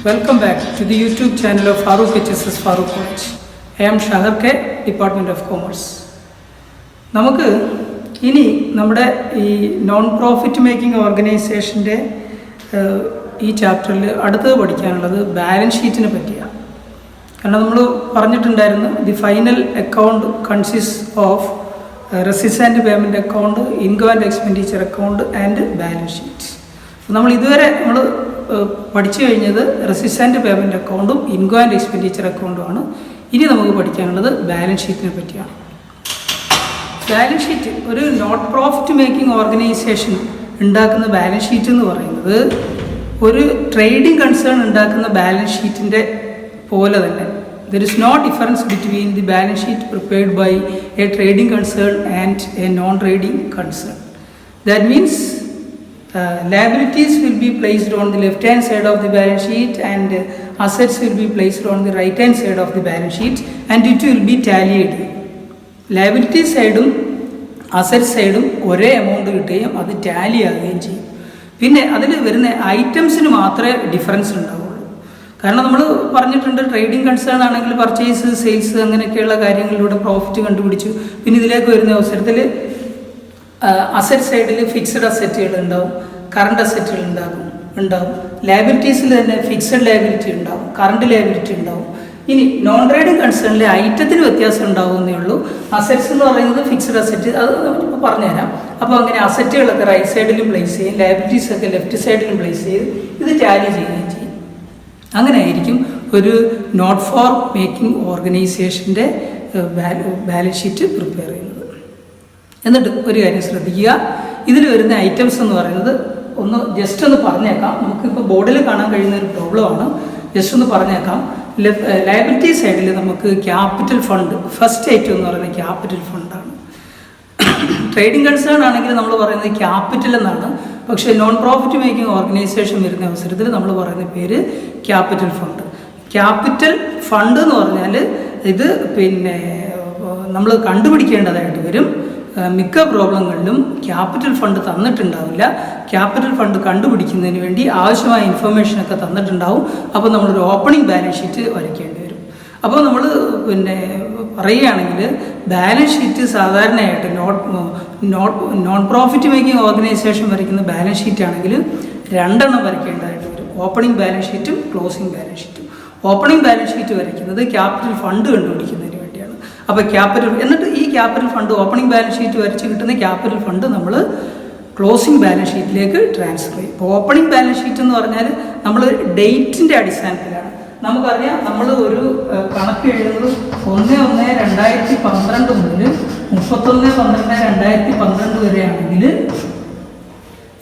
Welcome back to the YouTube channel of Farooq HSS Farooq College. I am Shahar K, Department of Commerce. നമുക്ക് ഇനി നമ്മുടെ ഈ non profit making ഓർഗനൈസേഷൻ്റെ ഈ ചാപ്റ്ററിൽ അടുത്തത് പഠിക്കാനുള്ളത് ബാലൻസ് ഷീറ്റിനെ പറ്റിയാണ്. കാരണം നമ്മൾ പറഞ്ഞിട്ടുണ്ടായിരുന്നു the final account consist of receipts and payment account, income and expenditure account and balance sheet. നമ്മൾ ഇതുവരെ നമ്മൾ പഠിച്ചു കഴിഞ്ഞത് റെസിറ്റ്സ് ആൻഡ് പേയ്മെൻറ്റ് അക്കൗണ്ടും ഇൻകം ആൻഡ് എക്സ്പെൻഡിച്ചർ അക്കൗണ്ടുമാണ്. ഇനി നമുക്ക് പഠിക്കാനുള്ളത് ബാലൻസ് ഷീറ്റിനെ പറ്റിയാണ്. ബാലൻസ് ഷീറ്റ് ഒരു നോട്ട് പ്രോഫിറ്റ് മേക്കിംഗ് ഓർഗനൈസേഷൻ ഉണ്ടാക്കുന്ന ബാലൻസ് ഷീറ്റ് എന്ന് പറയുന്നത് ഒരു ട്രേഡിംഗ് കൺസേൺ ഉണ്ടാക്കുന്ന ബാലൻസ് ഷീറ്റിൻ്റെ പോലെ തന്നെ there is no difference between the balance sheet prepared by a trading concern and a non trading concern. That means liabilities will be placed on the left hand side of the balance sheet and assets will be placed on the right hand side of the balance sheet and it will be tallied. Liability സൈഡും asset സൈഡും ഒരേ amount കിട്ടുകയും അത് Tally ആകുകയും ചെയ്യും. പിന്നെ അതിൽ വരുന്ന ഐറ്റംസിന് മാത്രമേ ഡിഫറൻസ് ഉണ്ടാവുള്ളൂ. കാരണം നമ്മൾ പറഞ്ഞിട്ടുണ്ട് ട്രേഡിംഗ് കൺസേൺ ആണെങ്കിൽ പർച്ചേസ്, സെയിൽസ് അങ്ങനെയൊക്കെയുള്ള കാര്യങ്ങളിലൂടെ പ്രോഫിറ്റ് കണ്ടുപിടിച്ചു. പിന്നെ ഇതിലേക്ക് വരുന്ന അവസരത്തിൽ അസറ്റ് സൈഡിൽ ഫിക്സഡ് അസറ്റുകൾ ഉണ്ടാവും, കറണ്ട് അസറ്റുകൾ ഉണ്ടാവും. ലയബിലിറ്റീസിൽ തന്നെ ഫിക്സഡ് ലയബിലിറ്റി ഉണ്ടാവും, കറണ്ട് ലയബിലിറ്റി ഉണ്ടാവും. ഇനി നോൺ ട്രേഡിംഗ് കൺസേണിലെ ഐറ്റത്തിന് വ്യത്യാസം ഉണ്ടാവുന്നേ ഉള്ളൂ. അസറ്റ്സ് എന്ന് പറയുന്നത് ഫിക്സഡ് അസറ്റ്, അത് നമുക്കിപ്പോൾ പറഞ്ഞുതരാം. അപ്പോൾ അങ്ങനെ അസറ്റുകളൊക്കെ റൈറ്റ് സൈഡിലും പ്ലേസ് ചെയ്യും, ലയബിലിറ്റീസൊക്കെ ലെഫ്റ്റ് സൈഡിലും പ്ലേസ് ചെയ്ത് ഇത് ടാലി ചെയ്യുകയും ചെയ്യും. അങ്ങനെ ആയിരിക്കും ഒരു നോട്ട് ഫോർ മേക്കിംഗ് ഓർഗനൈസേഷൻ്റെ ബാലൻസ് ഷീറ്റ് പ്രിപ്പയർ ചെയ്യുന്നത്. എന്നിട്ട് ഒരു കാര്യം ശ്രദ്ധിക്കുക, ഇതിൽ വരുന്ന ഐറ്റംസ് എന്ന് പറയുന്നത് ജസ്റ്റ് ഒന്ന് പറഞ്ഞേക്കാം. നമുക്കിപ്പോൾ ബോർഡിൽ കാണാൻ കഴിയുന്ന ഒരു പ്രോബ്ലമാണ്. ജസ്റ്റ് ഒന്ന് പറഞ്ഞേക്കാം. ലയബിലിറ്റി സൈഡിൽ നമുക്ക് ക്യാപിറ്റൽ ഫണ്ട്, ഫസ്റ്റ് ഐറ്റം എന്ന് പറയുന്നത് ക്യാപിറ്റൽ ഫണ്ടാണ്. ട്രേഡിംഗ് കൺസേൺ ആണെങ്കിൽ നമ്മൾ പറയുന്നത് ക്യാപിറ്റൽ എന്നാണ്. പക്ഷേ നോൺ പ്രോഫിറ്റ് മേക്കിംഗ് ഓർഗനൈസേഷൻ വരുന്ന അവസരത്തിൽ നമ്മൾ പറയുന്ന പേര് ക്യാപിറ്റൽ ഫണ്ട്. ക്യാപിറ്റൽ ഫണ്ട് എന്ന് പറഞ്ഞാൽ ഇത് പിന്നെ നമ്മൾ കണ്ടുപിടിക്കേണ്ടതായിട്ട് വരും. മിക്ക പ്രോബ്ലങ്ങളിലും ക്യാപിറ്റൽ ഫണ്ട് തന്നിട്ടുണ്ടാവില്ല. ക്യാപിറ്റൽ ഫണ്ട് കണ്ടുപിടിക്കുന്നതിന് വേണ്ടി ആവശ്യമായ ഇൻഫർമേഷനൊക്കെ തന്നിട്ടുണ്ടാവും. അപ്പോൾ നമ്മളൊരു ഓപ്പണിംഗ് ബാലൻസ് ഷീറ്റ് വരയ്ക്കേണ്ടി വരും. അപ്പോൾ നമ്മൾ പിന്നെ പറയുകയാണെങ്കിൽ ബാലൻസ് ഷീറ്റ് സാധാരണയായിട്ട് നോൺ പ്രോഫിറ്റ് മേക്കിംഗ് ഓർഗനൈസേഷൻ വരയ്ക്കുന്ന ബാലൻസ് ഷീറ്റ് ആണെങ്കിൽ രണ്ടെണ്ണം വരയ്ക്കേണ്ടതായിട്ട് വരും. ഓപ്പണിംഗ് ബാലൻസ് ഷീറ്റും ക്ലോസിംഗ് ബാലൻസ് ഷീറ്റും. ഓപ്പണിംഗ് ബാലൻസ് ഷീറ്റ് വരയ്ക്കുന്നത് ക്യാപിറ്റൽ ഫണ്ട് കണ്ടുപിടിക്കുന്നതിന് വേണ്ടിയാണ്. അപ്പോൾ ക്യാപിറ്റൽ, എന്നിട്ട് ഈ capital fund opening balance sheet വരച്ച് കിട്ടുന്ന ക്യാപിറ്റൽ ഫണ്ട് നമ്മൾ ക്ലോസിംഗ് ബാലൻസ് ഷീറ്റിലേക്ക് ട്രാൻസ്ഫർ ചെയ്യും. ഇപ്പോൾ ഓപ്പണിംഗ് ബാലൻസ് ഷീറ്റ് എന്ന് പറഞ്ഞാൽ നമ്മൾ ഡേറ്റിൻ്റെ അടിസ്ഥാനത്തിലാണ്. നമുക്കറിയാം, നമ്മൾ ഒരു കണക്ക് എഴുതുന്നത് 1/1/2012 മുതൽ 31/12/2012 വരെയാണെങ്കിൽ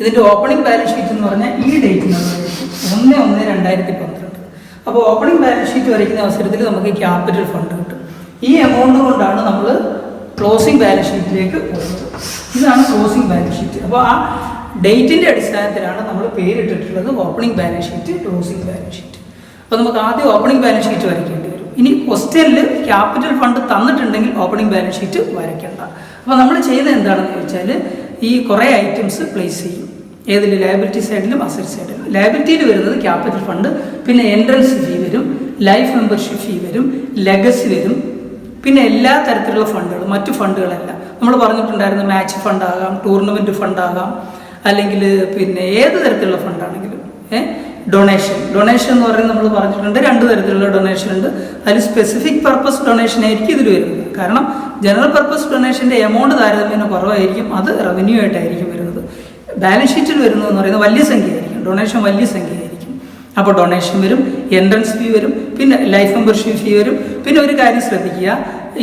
ഇതിൻ്റെ ഓപ്പണിംഗ് ബാലൻസ് ഷീറ്റ് എന്ന് പറഞ്ഞാൽ ഈ ഡേറ്റിനാണ് 1/1/2012. അപ്പോൾ ഓപ്പണിംഗ് ബാലൻസ് ഷീറ്റ് വരയ്ക്കുന്ന അവസരത്തിൽ നമുക്ക് ക്യാപിറ്റൽ ഫണ്ട് കിട്ടും. ഈ എമൗണ്ട് കൊണ്ടാണ് നമ്മൾ ക്ലോസിംഗ് ബാലൻസ് ഷീറ്റിലേക്ക് പോകുന്നത്. ഇതാണ് ക്ലോസിംഗ് ബാലൻസ് ഷീറ്റ്. അപ്പോൾ ആ ഡേറ്റിൻ്റെ അടിസ്ഥാനത്തിലാണ് നമ്മൾ പേരിട്ടിട്ടുള്ളത് opening balance sheet, closing balance sheet. അപ്പോൾ നമുക്ക് ആദ്യം ഓപ്പണിംഗ് ബാലൻസ് ഷീറ്റ് വരയ്ക്കേണ്ടി വരും. ഇനി ക്വസ്റ്റ്യനിൽ ക്യാപിറ്റൽ ഫണ്ട് തന്നിട്ടുണ്ടെങ്കിൽ ഓപ്പണിംഗ് ബാലൻസ് ഷീറ്റ് വരയ്ക്കേണ്ട. അപ്പോൾ നമ്മൾ ചെയ്യുന്നത് എന്താണെന്ന് ചോദിച്ചാൽ ഈ കുറേ ഐറ്റംസ് പ്ലേസ് ചെയ്യും. ഏതിൽ? ലയബിലിറ്റി സൈഡിലും അസറ്റ് സൈഡിലും. ലയബിലിറ്റിയിൽ വരുന്നത് ക്യാപിറ്റൽ ഫണ്ട്, പിന്നെ എൻട്രൻസ് ഫീ വരും, ലൈഫ് മെമ്പർഷിപ്പ് ഫീ വരും, ലെഗസി വരും, പിന്നെ എല്ലാ തരത്തിലുള്ള ഫണ്ടുകളും, മറ്റു ഫണ്ടുകളല്ല. നമ്മൾ പറഞ്ഞിട്ടുണ്ടായിരുന്നു മാച്ച് ഫണ്ടാകാം, ടൂർണമെൻറ്റ് ഫണ്ടാകാം, അല്ലെങ്കിൽ പിന്നെ ഏത് തരത്തിലുള്ള ഫണ്ടാണെങ്കിലും. ഡൊണേഷൻ എന്ന് പറയുന്നത് നമ്മൾ പറഞ്ഞിട്ടുണ്ട് 2 തരത്തിലുള്ള ഡൊണേഷൻ ഉണ്ട്. അതിൽ സ്പെസിഫിക് പർപ്പസ് ഡൊണേഷൻ ആയിരിക്കും ഇതിൽ വരുന്നത്. കാരണം ജനറൽ പർപ്പസ് ഡൊണേഷൻ്റെ എമൗണ്ട് താരതമ്യേന കുറവായിരിക്കും, അത് റവന്യൂ ആയിട്ടായിരിക്കും വരുന്നത്. ബാലൻസ് ഷീറ്റിൽ വരുന്നതെന്ന് പറയുന്നത് വലിയ സംഖ്യ ആയിരിക്കും, ഡൊണേഷൻ വലിയ സംഖ്യ ആയിരിക്കും. അപ്പോൾ ഡൊണേഷൻ വരും, എൻട്രൻസ് ഫീ വരും, പിന്നെ ലൈഫ് മെമ്പർഷിപ്പ് ഫീ വരും. പിന്നെ ഒരു കാര്യം ശ്രദ്ധിക്കുക,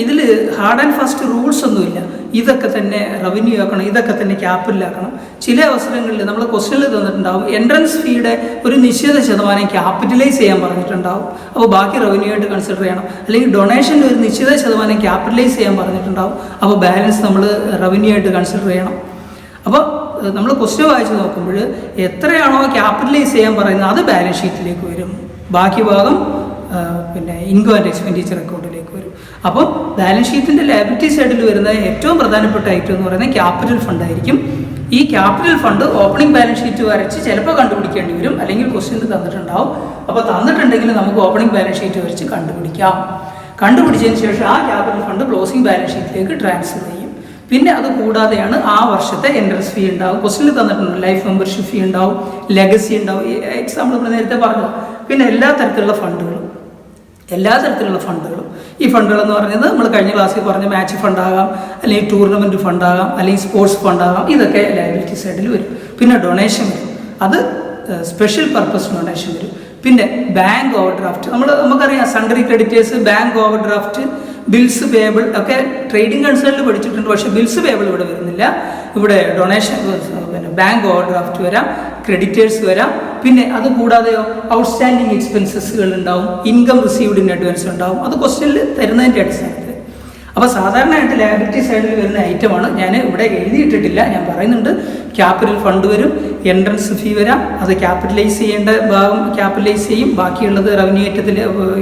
ഇതിൽ ഹാർഡ് ആൻഡ് ഫാസ്റ്റ് റൂൾസ് ഒന്നുമില്ല. ഇതൊക്കെ തന്നെ റവന്യൂ ആക്കണം, ഇതൊക്കെ തന്നെ ക്യാപിറ്റലാക്കണം. ചില അവസരങ്ങളിൽ നമ്മൾ ക്വസ്റ്റ്യനിൽ തന്നിട്ടുണ്ടാവും എൻട്രൻസ് ഫീയുടെ ഒരു നിശ്ചിത ശതമാനം ക്യാപിറ്റലൈസ് ചെയ്യാൻ പറഞ്ഞിട്ടുണ്ടാവും. അപ്പോൾ ബാക്കി റവന്യൂ ആയിട്ട് കൺസിഡർ ചെയ്യണം. അല്ലെങ്കിൽ ഡൊണേഷൻ്റെ ഒരു നിശ്ചിത ശതമാനം ക്യാപിറ്റലൈസ് ചെയ്യാൻ പറഞ്ഞിട്ടുണ്ടാവും. അപ്പോൾ ബാലൻസ് നമ്മൾ റവന്യൂ ആയിട്ട് കൺസിഡർ ചെയ്യണം. അപ്പോൾ നമ്മൾ ക്വസ്റ്റ്യൻ വായിച്ച് നോക്കുമ്പോൾ എത്രയാണോ ക്യാപിറ്റലൈസ് ചെയ്യാൻ പറയുന്നത് അത് ബാലൻസ് ഷീറ്റിലേക്ക് വരും. ബാക്കി ഭാഗം പിന്നെ ഇൻകം ആൻഡ് എക്സ്പെൻഡിച്ചർ അക്കൗണ്ടിലേക്ക് വരും. അപ്പോൾ ബാലൻസ് ഷീറ്റിൻ്റെ ലയബിലിറ്റി സൈഡിൽ വരുന്ന ഏറ്റവും പ്രധാനപ്പെട്ട ഐറ്റം എന്ന് പറയുന്നത് ക്യാപിറ്റൽ ഫണ്ട് ആയിരിക്കും. ഈ capital fund opening balance sheet വരച്ച് ചിലപ്പോൾ കണ്ടുപിടിക്കേണ്ടി വരും, അല്ലെങ്കിൽ ക്വസ്റ്റ്യൻ തന്നിട്ടുണ്ടാവും. അപ്പോൾ തന്നിട്ടുണ്ടെങ്കിൽ നമുക്ക് ഓപ്പണിംഗ് ബാലൻസ് ഷീറ്റ് വരച്ച് കണ്ടുപിടിക്കാം. കണ്ടുപിടിച്ചതിന് ശേഷം ആ ക്യാപിറ്റൽ ഫണ്ട് ക്ലോസിംഗ് ബാലൻസ് ഷീറ്റിലേക്ക് ട്രാൻസ്ഫർ ചെയ്യും. പിന്നെ അത് കൂടാതെയാണ് ആ വർഷത്തെ എൻട്രൻസ് ഫീ ഉണ്ടാവും. ക്വസ്റ്റ്യനിൽ തന്നിട്ടുണ്ട് ലൈഫ് മെമ്പർഷിപ്പ് ഫീ ഉണ്ടാവും, ലെഗസി ഉണ്ടാവും. ഈ എക്സാമ്പിൾ നമ്മൾ നേരത്തെ പറഞ്ഞു. പിന്നെ എല്ലാ തരത്തിലുള്ള ഫണ്ടുകളും ഈ ഫണ്ടുകളെന്ന് പറയുന്നത് നമ്മൾ കഴിഞ്ഞ ക്ലാസ്സിൽ പറഞ്ഞ മാച്ച് ഫണ്ടാകാം, അല്ലെങ്കിൽ ടൂർണമെൻറ്റ് ഫണ്ടാകാം, അല്ലെങ്കിൽ സ്പോർട്സ് ഫണ്ടാകാം. ഇതൊക്കെ ലയബിലിറ്റി സൈഡിൽ വരും. പിന്നെ ഡൊണേഷൻ വരും, അത് സ്പെഷ്യൽ പർപ്പസ് ഡൊണേഷൻ വരും. പിന്നെ ബാങ്ക് ഓവർ ഡ്രാഫ്റ്റ്, നമുക്കറിയാം sundry creditors, bank over draft, bills payable ഒക്കെ ട്രേഡിംഗ് കൺസേണിൽ പഠിച്ചിട്ടുണ്ട്. പക്ഷേ ബിൽസ് പേബിൾ ഇവിടെ വരുന്നില്ല. ഇവിടെ ഡൊണേഷൻ, പിന്നെ ബാങ്ക് ഓവർ ഡ്രാഫ്റ്റ് വരാം, ക്രെഡിറ്റേഴ്സ് വരാം. പിന്നെ അത് കൂടാതെയോ ഔട്ട്സ്റ്റാൻഡിങ് എക്സ്പെൻസസുകൾ ഉണ്ടാവും, ഇൻകം റിസീവ്ഡ് ഇൻ അഡ്വാൻസ് ഉണ്ടാവും. അത് ക്വസ്റ്റ്യനിൽ തരുന്നതിൻ്റെ അടിസ്ഥാനത്തിൽ. അപ്പോൾ സാധാരണയായിട്ട് ലയബിലിറ്റി സൈഡിൽ വരുന്ന ഐറ്റമാണ്. ഞാൻ ഇവിടെ എഴുതിയിട്ടിട്ടില്ല, ഞാൻ പറയുന്നുണ്ട്. ക്യാപിറ്റൽ ഫണ്ട് വരും, എൻട്രൻസ് ഫീ വരാം, അത് ക്യാപിറ്റലൈസ് ചെയ്യേണ്ട ഭാഗം ക്യാപിറ്റലൈസ് ചെയ്യും, ബാക്കിയുള്ളത് റവന്യൂ ഐറ്റത്തിൽ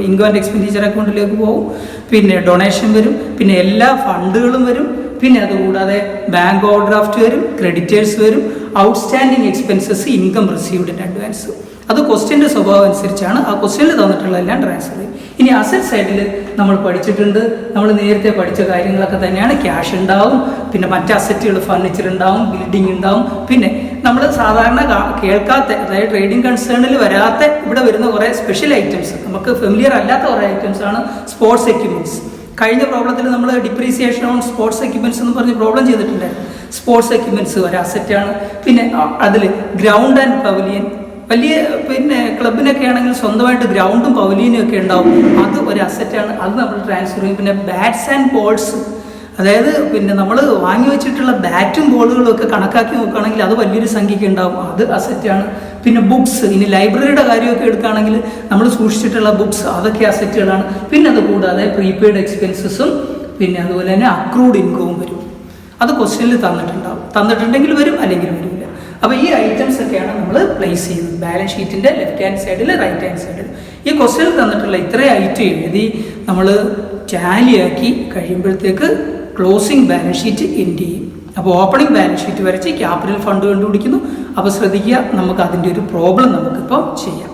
ഇൻകം ആൻഡ് എക്സ്പെൻഡിച്ചർ അക്കൗണ്ടിലേക്ക് പോകും. പിന്നെ ഡൊണേഷൻ വരും, പിന്നെ എല്ലാ ഫണ്ടുകളും വരും. പിന്നെ അതുകൂടാതെ ബാങ്ക് ഓവർ ഡ്രാഫ്റ്റ് വരും, ക്രെഡിറ്റേഴ്സ് വരും, outstanding expenses, income received in advance. അത് ക്വസ്റ്റ്യൻ്റെ സ്വഭാവം അനുസരിച്ചാണ് ആ ക്വസ്റ്റ്യനിൽ തന്നിട്ടുള്ളതെല്ലാം ട്രാൻസ്ഫർ ചെയ്യും. ഇനി അസറ്റ് സൈഡിൽ നമ്മൾ പഠിച്ചിട്ടുണ്ട്, നമ്മൾ നേരത്തെ പഠിച്ച കാര്യങ്ങളൊക്കെ തന്നെയാണ്. ക്യാഷ് ഉണ്ടാവും, പിന്നെ മറ്റ് അസറ്റുകൾ, ഫർണിച്ചർ ഉണ്ടാവും, ബിൽഡിംഗ് ഉണ്ടാവും. പിന്നെ നമ്മൾ സാധാരണ കേൾക്കാത്ത, അതായത് ട്രേഡിംഗ് കൺസേണിൽ വരാത്ത ഇവിടെ വരുന്ന കുറേ സ്പെഷ്യൽ ഐറ്റംസ്, നമുക്ക് ഫെമിലിയർ അല്ലാത്ത കുറേ ഐറ്റംസ് ആണ് സ്പോർട്സ് എക്യുപ്മെൻറ്റ്സ്. കഴിഞ്ഞ പ്രോബ്ലത്തിൽ നമ്മൾ ഡിപ്രീസിയേഷൻ ഓൺ സ്പോർട്സ് എക്യുപ്മെൻറ്റ്സ് എന്ന് പറഞ്ഞ് പ്രോബ്ലം ചെയ്തിട്ടുണ്ടായിരുന്നു. സ്പോർട്സ് എക്യുപ്മെൻറ്റ്സ് ഒരു അസറ്റാണ്. പിന്നെ അതിൽ ഗ്രൗണ്ട് ആൻഡ് പവലിയൻ, വലിയ പിന്നെ ക്ലബിനൊക്കെ ആണെങ്കിൽ സ്വന്തമായിട്ട് ഗ്രൗണ്ടും പവലിയനും ഒക്കെ ഉണ്ടാവും, അത് ഒരു അസറ്റാണ്. അത് നമ്മൾ ട്രാൻസ്ഫർ ചെയ്യും. പിന്നെ ബാറ്റ്സ് ആൻഡ് ബോൾസ്, അതായത് പിന്നെ നമ്മൾ വാങ്ങി വെച്ചിട്ടുള്ള ബാറ്റും ബോളുകളും ഒക്കെ കണക്കാക്കി നോക്കുകയാണെങ്കിൽ അത് വലിയൊരു സംഖ്യയ്ക്ക് ഉണ്ടാവും, അത് അസറ്റാണ്. പിന്നെ ബുക്സ്, ഇനി ലൈബ്രറിയുടെ കാര്യമൊക്കെ എടുക്കുകയാണെങ്കിൽ നമ്മൾ സൂക്ഷിച്ചിട്ടുള്ള ബുക്സ്, അതൊക്കെ അസറ്റുകളാണ്. പിന്നെ അത് കൂടാതെ പ്രീപെയ്ഡ് എക്സ്പെൻസസും, പിന്നെ അതുപോലെ തന്നെ അക്രൂഡ് ഇൻകവും വരും. അത് ക്വസ്റ്റ്യനിൽ തന്നിട്ടുണ്ടെങ്കിൽ വരും, അല്ലെങ്കിൽ വരില്ല. അപ്പോൾ ഈ ഐറ്റംസ് ഒക്കെയാണ് നമ്മൾ പ്ലേസ് ചെയ്യുന്നത് ബാലൻസ് ഷീറ്റിൻ്റെ ലെഫ്റ്റ് ഹാൻഡ് സൈഡിൽ, റൈറ്റ് ഹാൻഡ് സൈഡിൽ. ഈ ക്വസ്റ്റ്യനിൽ തന്നിട്ടുള്ള ഇത്രയും ഐറ്റം എഴുതി നമ്മൾ ടാലിയാക്കി കഴിയുമ്പോഴത്തേക്ക് ക്ലോസിംഗ് ബാലൻസ് ഷീറ്റ് എൻഡ് ചെയ്യും. അപ്പോൾ ഓപ്പണിംഗ് ബാലൻസ് ഷീറ്റ് വരച്ച് ക്യാപിറ്റൽ ഫണ്ട് കണ്ടുപിടിക്കുന്നു. അപ്പോൾ ശ്രദ്ധിക്കുക, നമുക്ക് അതിൻ്റെ ഒരു പ്രോബ്ലം നമുക്കിപ്പോൾ ചെയ്യാം.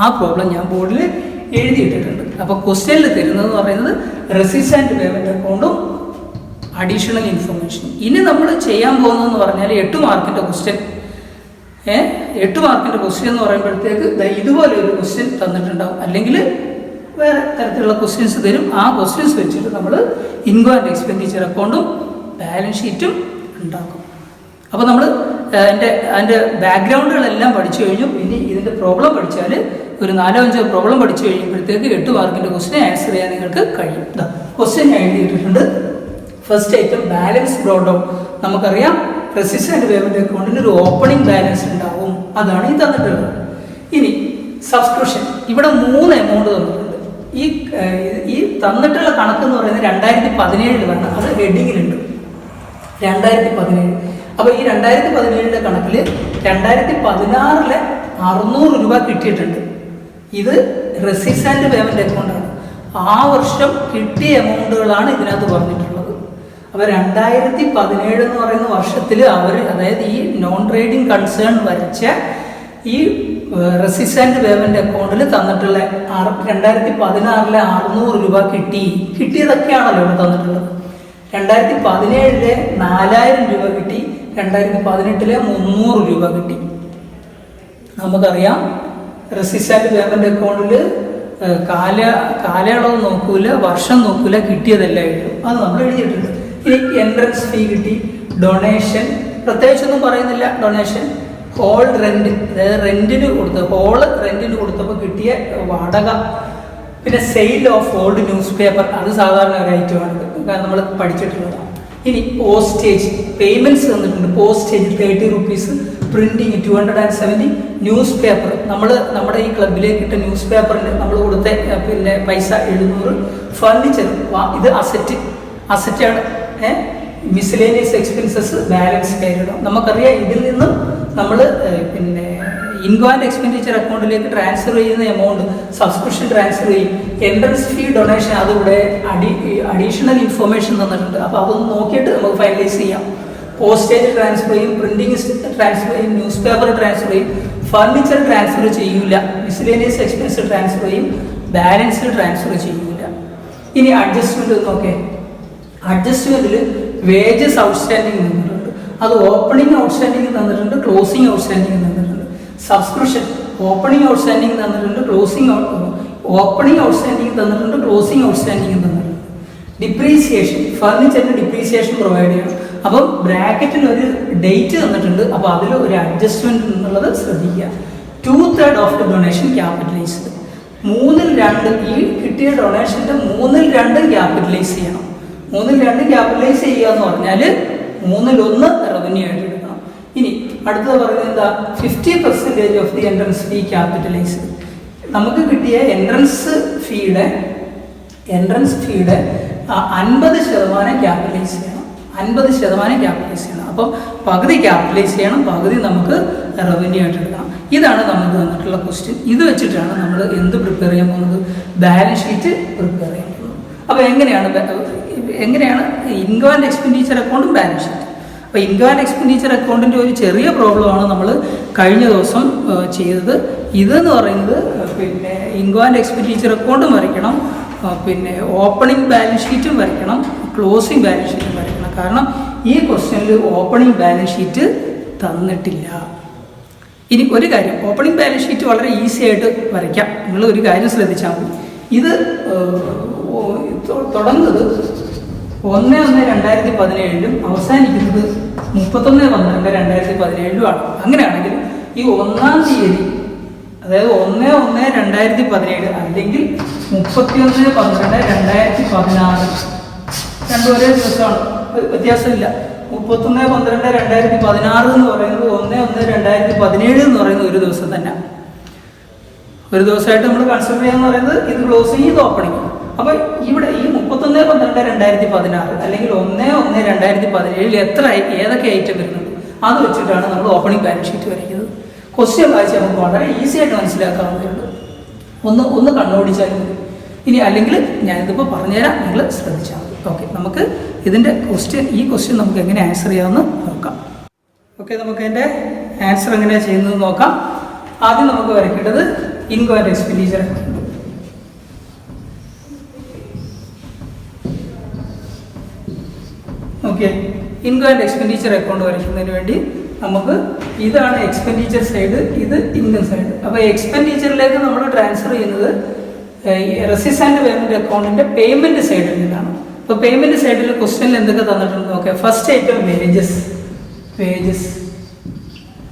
ആ പ്രോബ്ലം ഞാൻ ബോർഡിൽ എഴുതിയിട്ടിട്ടുണ്ട്. അപ്പോൾ ക്വസ്റ്റ്യനിൽ തരുന്നതെന്ന് പറയുന്നത് റെസിപ്റ്റ്സ് ആൻഡ് പേയ്മെൻറ്റ് അക്കൗണ്ടും അഡീഷണൽ ഇൻഫർമേഷൻ. ഇനി നമ്മൾ ചെയ്യാൻ പോകുന്നതെന്ന് പറഞ്ഞാൽ 8 മാർക്കിൻ്റെ ക്വസ്റ്റ്യൻ. 8 മാർക്കിൻ്റെ ക്വസ്റ്റ്യൻ എന്ന് പറയുമ്പോഴത്തേക്ക് ഇതുപോലെ ഒരു ക്വസ്റ്റ്യൻ തന്നിട്ടുണ്ടാവും, അല്ലെങ്കിൽ വേറെ തരത്തിലുള്ള ക്വസ്റ്റ്യൻസ് തരും. ആ ക്വസ്റ്റ്യൻസ് വെച്ചിട്ട് നമ്മൾ ഇൻകം ആൻഡ് എക്സ്പെൻഡിച്ചർ അക്കൗണ്ടും ബാലൻസ് ഷീറ്റും ഉണ്ടാക്കും. അപ്പോൾ നമ്മൾ അതിൻ്റെ ബാക്ക്ഗ്രൗണ്ടുകളെല്ലാം പഠിച്ചു കഴിഞ്ഞു. ഇനി ഇതിൻ്റെ പ്രോബ്ലം പഠിച്ചാൽ ഒരു 4-5 പ്രോബ്ലം പഠിച്ചു കഴിയുമ്പോഴത്തേക്ക് 8 മാർക്കിൻ്റെ ക്വസ്റ്റ്യൻ ആൻസർ ചെയ്യാൻ നിങ്ങൾക്ക് കഴിയും. ക്വസ്റ്റ്യൻ ഞാൻ എഴുതിയിട്ടുണ്ട്. First item balance brought down. നമുക്കറിയാം റെസിപ്റ്റ്സ് ആൻഡ് പേയ്മെൻറ്റ് അക്കൗണ്ടിന് ഒരു ഓപ്പണിംഗ് ബാലൻസ് ഉണ്ടാവും, അതാണ് ഈ തന്നിട്ടുള്ളത്. ഇനി സബ്സ്ക്രിപ്ഷൻ, ഇവിടെ 3 എമൗണ്ട് തന്നിട്ടുണ്ട്. ഈ തന്നിട്ടുള്ള കണക്ക് എന്ന് പറയുന്നത് 2017 വരണം, അത് ഹെഡിങ്ങിലുണ്ട് 2017. അപ്പോൾ ഈ 2017 കണക്കിൽ 2016 600 രൂപ കിട്ടിയിട്ടുണ്ട്. ഇത് റെസിപ്റ്റ്സ് ആൻഡ് പേയ്മെൻറ്റ് അക്കൗണ്ടാണ്. ആ വർഷം കിട്ടിയ എമൗണ്ടുകളാണ് ഇതിനകത്ത് പറഞ്ഞിട്ടുള്ളത്. അപ്പോൾ 2017 എന്ന് പറയുന്ന വർഷത്തിൽ അവർ, അതായത് ഈ നോൺ ട്രേഡിംഗ് കൺസേൺ വരച്ച ഈ റെസിപ്റ്റ്സ് ആൻഡ് പേയ്മെൻറ്റ് അക്കൗണ്ടിൽ തന്നിട്ടുള്ള 2016 600 രൂപ കിട്ടിയതൊക്കെയാണല്ലോ ഇവിടെ തന്നിട്ടുള്ളത്. 2017 4000 രൂപ കിട്ടി, 2018 300 രൂപ കിട്ടി. നമുക്കറിയാം റെസിപ്റ്റ്സ് ആൻഡ് പേയ്മെൻറ്റ് അക്കൗണ്ടിൽ കാലയളവ് നോക്കൂല, വർഷം നോക്കൂല, കിട്ടിയതെല്ലാം എഴുതും. അത് നമ്മൾ എഴുതിയിട്ടുണ്ട്. ഇനി എൻട്രൻസ് ഫീ കിട്ടി, ഡൊണേഷൻ പ്രത്യേകിച്ചൊന്നും പറയുന്നില്ല. ഡൊണേഷൻ, ഹോൾ റെന്റ്, അതായത് റെന്റിന് കൊടുത്തപ്പോൾ കിട്ടിയ വാടക, പിന്നെ sale of old news paper, അത് സാധാരണ ഒരു ഐറ്റമാണ്, നമ്മൾ പഠിച്ചിട്ടുള്ളതാണ്. ഇനി പോസ്റ്റേജ് പേയ്മെന്റ്സ് തന്നിട്ടുണ്ട്. Postage 30 rupees, printing 270, news paper നമ്മുടെ ഈ ക്ലബിലേക്ക് ഇട്ട ന്യൂസ് പേപ്പറിന് നമ്മൾ കൊടുത്ത പിന്നെ പൈസ 700, ഫർണിച്ചർ ഇത് അസറ്റാണ്. മിസ്ലേനിയസ് എക്സ്പെൻസസ് ബാലൻസ് കയറിയിടും. നമുക്കറിയാം ഇതിൽ നിന്നും നമ്മൾ പിന്നെ ഇൻകം ആൻഡ് എക്സ്പെൻഡിച്ചർ അക്കൗണ്ടിലേക്ക് ട്രാൻസ്ഫർ ചെയ്യുന്ന എമൗണ്ട് സബ്സ്ക്രിപ്ഷൻ ട്രാൻസ്ഫർ ചെയ്യും. എൻട്രൻസ് ഫീ, ഡൊണേഷൻ, അതിവിടെ അഡീഷണൽ ഇൻഫർമേഷൻ തന്നിട്ടുണ്ട്. അപ്പോൾ അതൊന്ന് നോക്കിയിട്ട് നമുക്ക് ഫൈനലൈസ് ചെയ്യാം. പോസ്റ്റേജ് ട്രാൻസ്ഫർ ചെയ്യും, പ്രിന്റിംഗ് ട്രാൻസ്ഫർ ചെയ്യും, ന്യൂസ് പേപ്പർ ട്രാൻസ്ഫർ ചെയ്യും, ഫർണിച്ചർ ട്രാൻസ്ഫർ ചെയ്യൂല, മിസ്ലേനിയസ് എക്സ്പെൻസ് ട്രാൻസ്ഫർ ചെയ്യും, ബാലൻസ് ട്രാൻസ്ഫർ ചെയ്യൂല. ഇനി അഡ്ജസ്റ്റ്മെന്റ് നോക്കേ, അഡ്ജസ്റ്റ്മെന്റിൽ വേജസ് ഔട്ട്സ്റ്റാൻഡിങ് തന്നിട്ടുണ്ട്, അത് ഓപ്പണിംഗ് ഔട്ട്സ്റ്റാൻഡിങ് തന്നിട്ടുണ്ട്, ക്ലോസിംഗ് ഔട്ട്സ്റ്റാൻഡിങ് തന്നിട്ടുണ്ട്. സബ്സ്ക്രിപ്ഷൻ ഓപ്പണിംഗ് ഔട്ട്സ്റ്റാൻഡിങ് തന്നിട്ടുണ്ട്, ഓപ്പണിംഗ് ഔട്ട്സ്റ്റാൻഡിങ് തന്നിട്ടുണ്ട്, ക്ലോസിംഗ് ഔട്ട്സ്റ്റാൻഡിങ് തന്നിട്ടുണ്ട്. ഡിപ്രീസിയേഷൻ, ഫർണിച്ചറിന് ഡിപ്രീസിയേഷൻ പ്രൊവൈഡ് ചെയ്യണം. അപ്പം ബ്രാക്കറ്റിൽ ഒരു ഡേറ്റ് തന്നിട്ടുണ്ട്, അപ്പോൾ അതിൽ ഒരു അഡ്ജസ്റ്റ്മെന്റ് എന്നുള്ളത് ശ്രദ്ധിക്കുക. 2/3 ഓഫ് ദ ഡൊണേഷൻ ക്യാപിറ്റലൈസ്ഡ്, 2/3 ഈ കിട്ടിയ ഡൊണേഷന്റെ 2/3 ക്യാപിറ്റലൈസ് ചെയ്യണം. 2/3 ക്യാപിറ്റലൈസ് ചെയ്യുക എന്ന് പറഞ്ഞാൽ 1/3 റവന്യൂ ആയിട്ട് എടുക്കണം. ഇനി അടുത്തത് പറയുന്നത് എന്താ, 50% of the entrance fee capitalised. നമുക്ക് കിട്ടിയ എൻട്രൻസ് ഫീയുടെ 50% ക്യാപിറ്റലൈസ് ചെയ്യണം, 50% ക്യാപിറ്റലൈസ് ചെയ്യണം. അപ്പം പകുതി ക്യാപിറ്റലൈസ് ചെയ്യണം, പകുതി നമുക്ക് റവന്യൂ ആയിട്ട് എടുക്കണം. ഇതാണ് നമുക്ക് തന്നിട്ടുള്ള ക്വസ്റ്റ്യൻ. ഇത് വെച്ചിട്ടാണ് നമ്മൾ എന്ത് പ്രിപ്പയർ ചെയ്യാൻ പോകുന്നത്, ബാലൻസ് ഷീറ്റ് പ്രിപ്പയർ ചെയ്യാൻ പോകുന്നത്. അപ്പോൾ എങ്ങനെയാണ് ഇൻകം ആൻഡ് എക്സ്പെൻഡിച്ചർ അക്കൗണ്ടും ബാലൻസ് ഷീറ്റ്. അപ്പോൾ ഇൻകം ആൻഡ് എക്സ്പെൻഡിച്ചർ അക്കൗണ്ടിൻ്റെ ഒരു ചെറിയ പ്രോബ്ലമാണ് നമ്മൾ കഴിഞ്ഞ ദിവസം ചെയ്തത്. ഇതെന്ന് പറയുന്നത് പിന്നെ ഇൻകം ആൻഡ് എക്സ്പെൻഡിച്ചർ അക്കൗണ്ടും വരയ്ക്കണം, പിന്നെ ഓപ്പണിംഗ് ബാലൻസ് ഷീറ്റും വരയ്ക്കണം, ക്ലോസിംഗ് ബാലൻസ് ഷീറ്റും വരയ്ക്കണം. കാരണം ഈ ക്വസ്റ്റ്യനിൽ ഓപ്പണിംഗ് ബാലൻസ് ഷീറ്റ് തന്നിട്ടില്ല. ഇനി ഒരു കാര്യം, ഓപ്പണിംഗ് ബാലൻസ് ഷീറ്റ് വളരെ ഈസി ആയിട്ട് വരയ്ക്കാം. നിങ്ങൾ ഒരു കാര്യം ശ്രദ്ധിച്ചാൽ മതി, ഇത് തുടങ്ങുന്നത് 1/1/2017 അവസാനിക്കുന്നത് 31/12/2017 ആണ്. അങ്ങനെയാണെങ്കിൽ ഈ 1-ാം തീയതി, അതായത് 1/1/2017 അല്ലെങ്കിൽ 31/12/2016, രണ്ടും ഒരേ ദിവസമാണ്, വ്യത്യാസമില്ല. 31/12/2016 എന്ന് പറയുന്നത് 1/1/2017 എന്ന് പറയുന്നത് ഒരു ദിവസം തന്നെ, ഒരു ദിവസമായിട്ട് നമ്മൾ കൺസിഡർ ചെയ്യാന്ന് പറയുന്നത് ഇത് ക്ലോസിംഗ്, ഇത് ഓപ്പണിംഗ്. അപ്പൊ ഇവിടെ ഈ 31/12/2016 അല്ലെങ്കിൽ 1/1/2017 ഏതൊക്കെ ഐറ്റം വരുന്നുണ്ട് അത് വെച്ചിട്ടാണ് നമ്മൾ ഓപ്പണിംഗ് ബാലൻസ് ഷീറ്റ് വരയ്ക്കുന്നത്. ക്വസ്റ്റ്യൻ വായിച്ചാൽ നമുക്ക് വളരെ ഈസി ആയിട്ട് മനസ്സിലാക്കാവുന്നതുണ്ട്. ഒന്ന് കണ്ണോടിച്ചാൽ മതി. ഇനി അല്ലെങ്കിൽ ഞാനിതിപ്പോൾ പറഞ്ഞുതരാം, നിങ്ങൾ ശ്രദ്ധിച്ചാൽ മതി. ഓക്കെ, നമുക്ക് ഇതിൻ്റെ ഈ ക്വസ്റ്റ്യൻ നമുക്ക് എങ്ങനെ ആൻസർ ചെയ്യാമെന്ന് നോക്കാം. ഓക്കെ, നമുക്ക് അതിൻ്റെ ആൻസർ എങ്ങനെയാണ് ചെയ്യുന്നത് നോക്കാം. ആദ്യം നമുക്ക് വരയ്ക്കേണ്ടത് income and expenditure account. Okay, income and expenditure account വരയ്ക്കുന്നതിന് വേണ്ടി നമുക്ക് ഇതാണ് എക്സ്പെൻഡിച്ചർ സൈഡ്, ഇത് ഇൻകം സൈഡ്. അപ്പോൾ എക്സ്പെൻഡിച്ചറിലേക്ക് നമ്മൾ ട്രാൻസ്ഫർ ചെയ്യുന്നത് റെസിറ്റ്സ് ആൻഡ് പേയ്മെന്റ് അക്കൗണ്ടിന്റെ പേയ്മെന്റ് സൈഡിൽ നിന്നാണ്. അപ്പോൾ പേയ്മെന്റ് സൈഡിൽ ക്വസ്റ്റ്യനിൽ എന്തൊക്കെ തന്നിട്ടുണ്ട് നോക്കാം. ഫസ്റ്റ് ഐറ്റം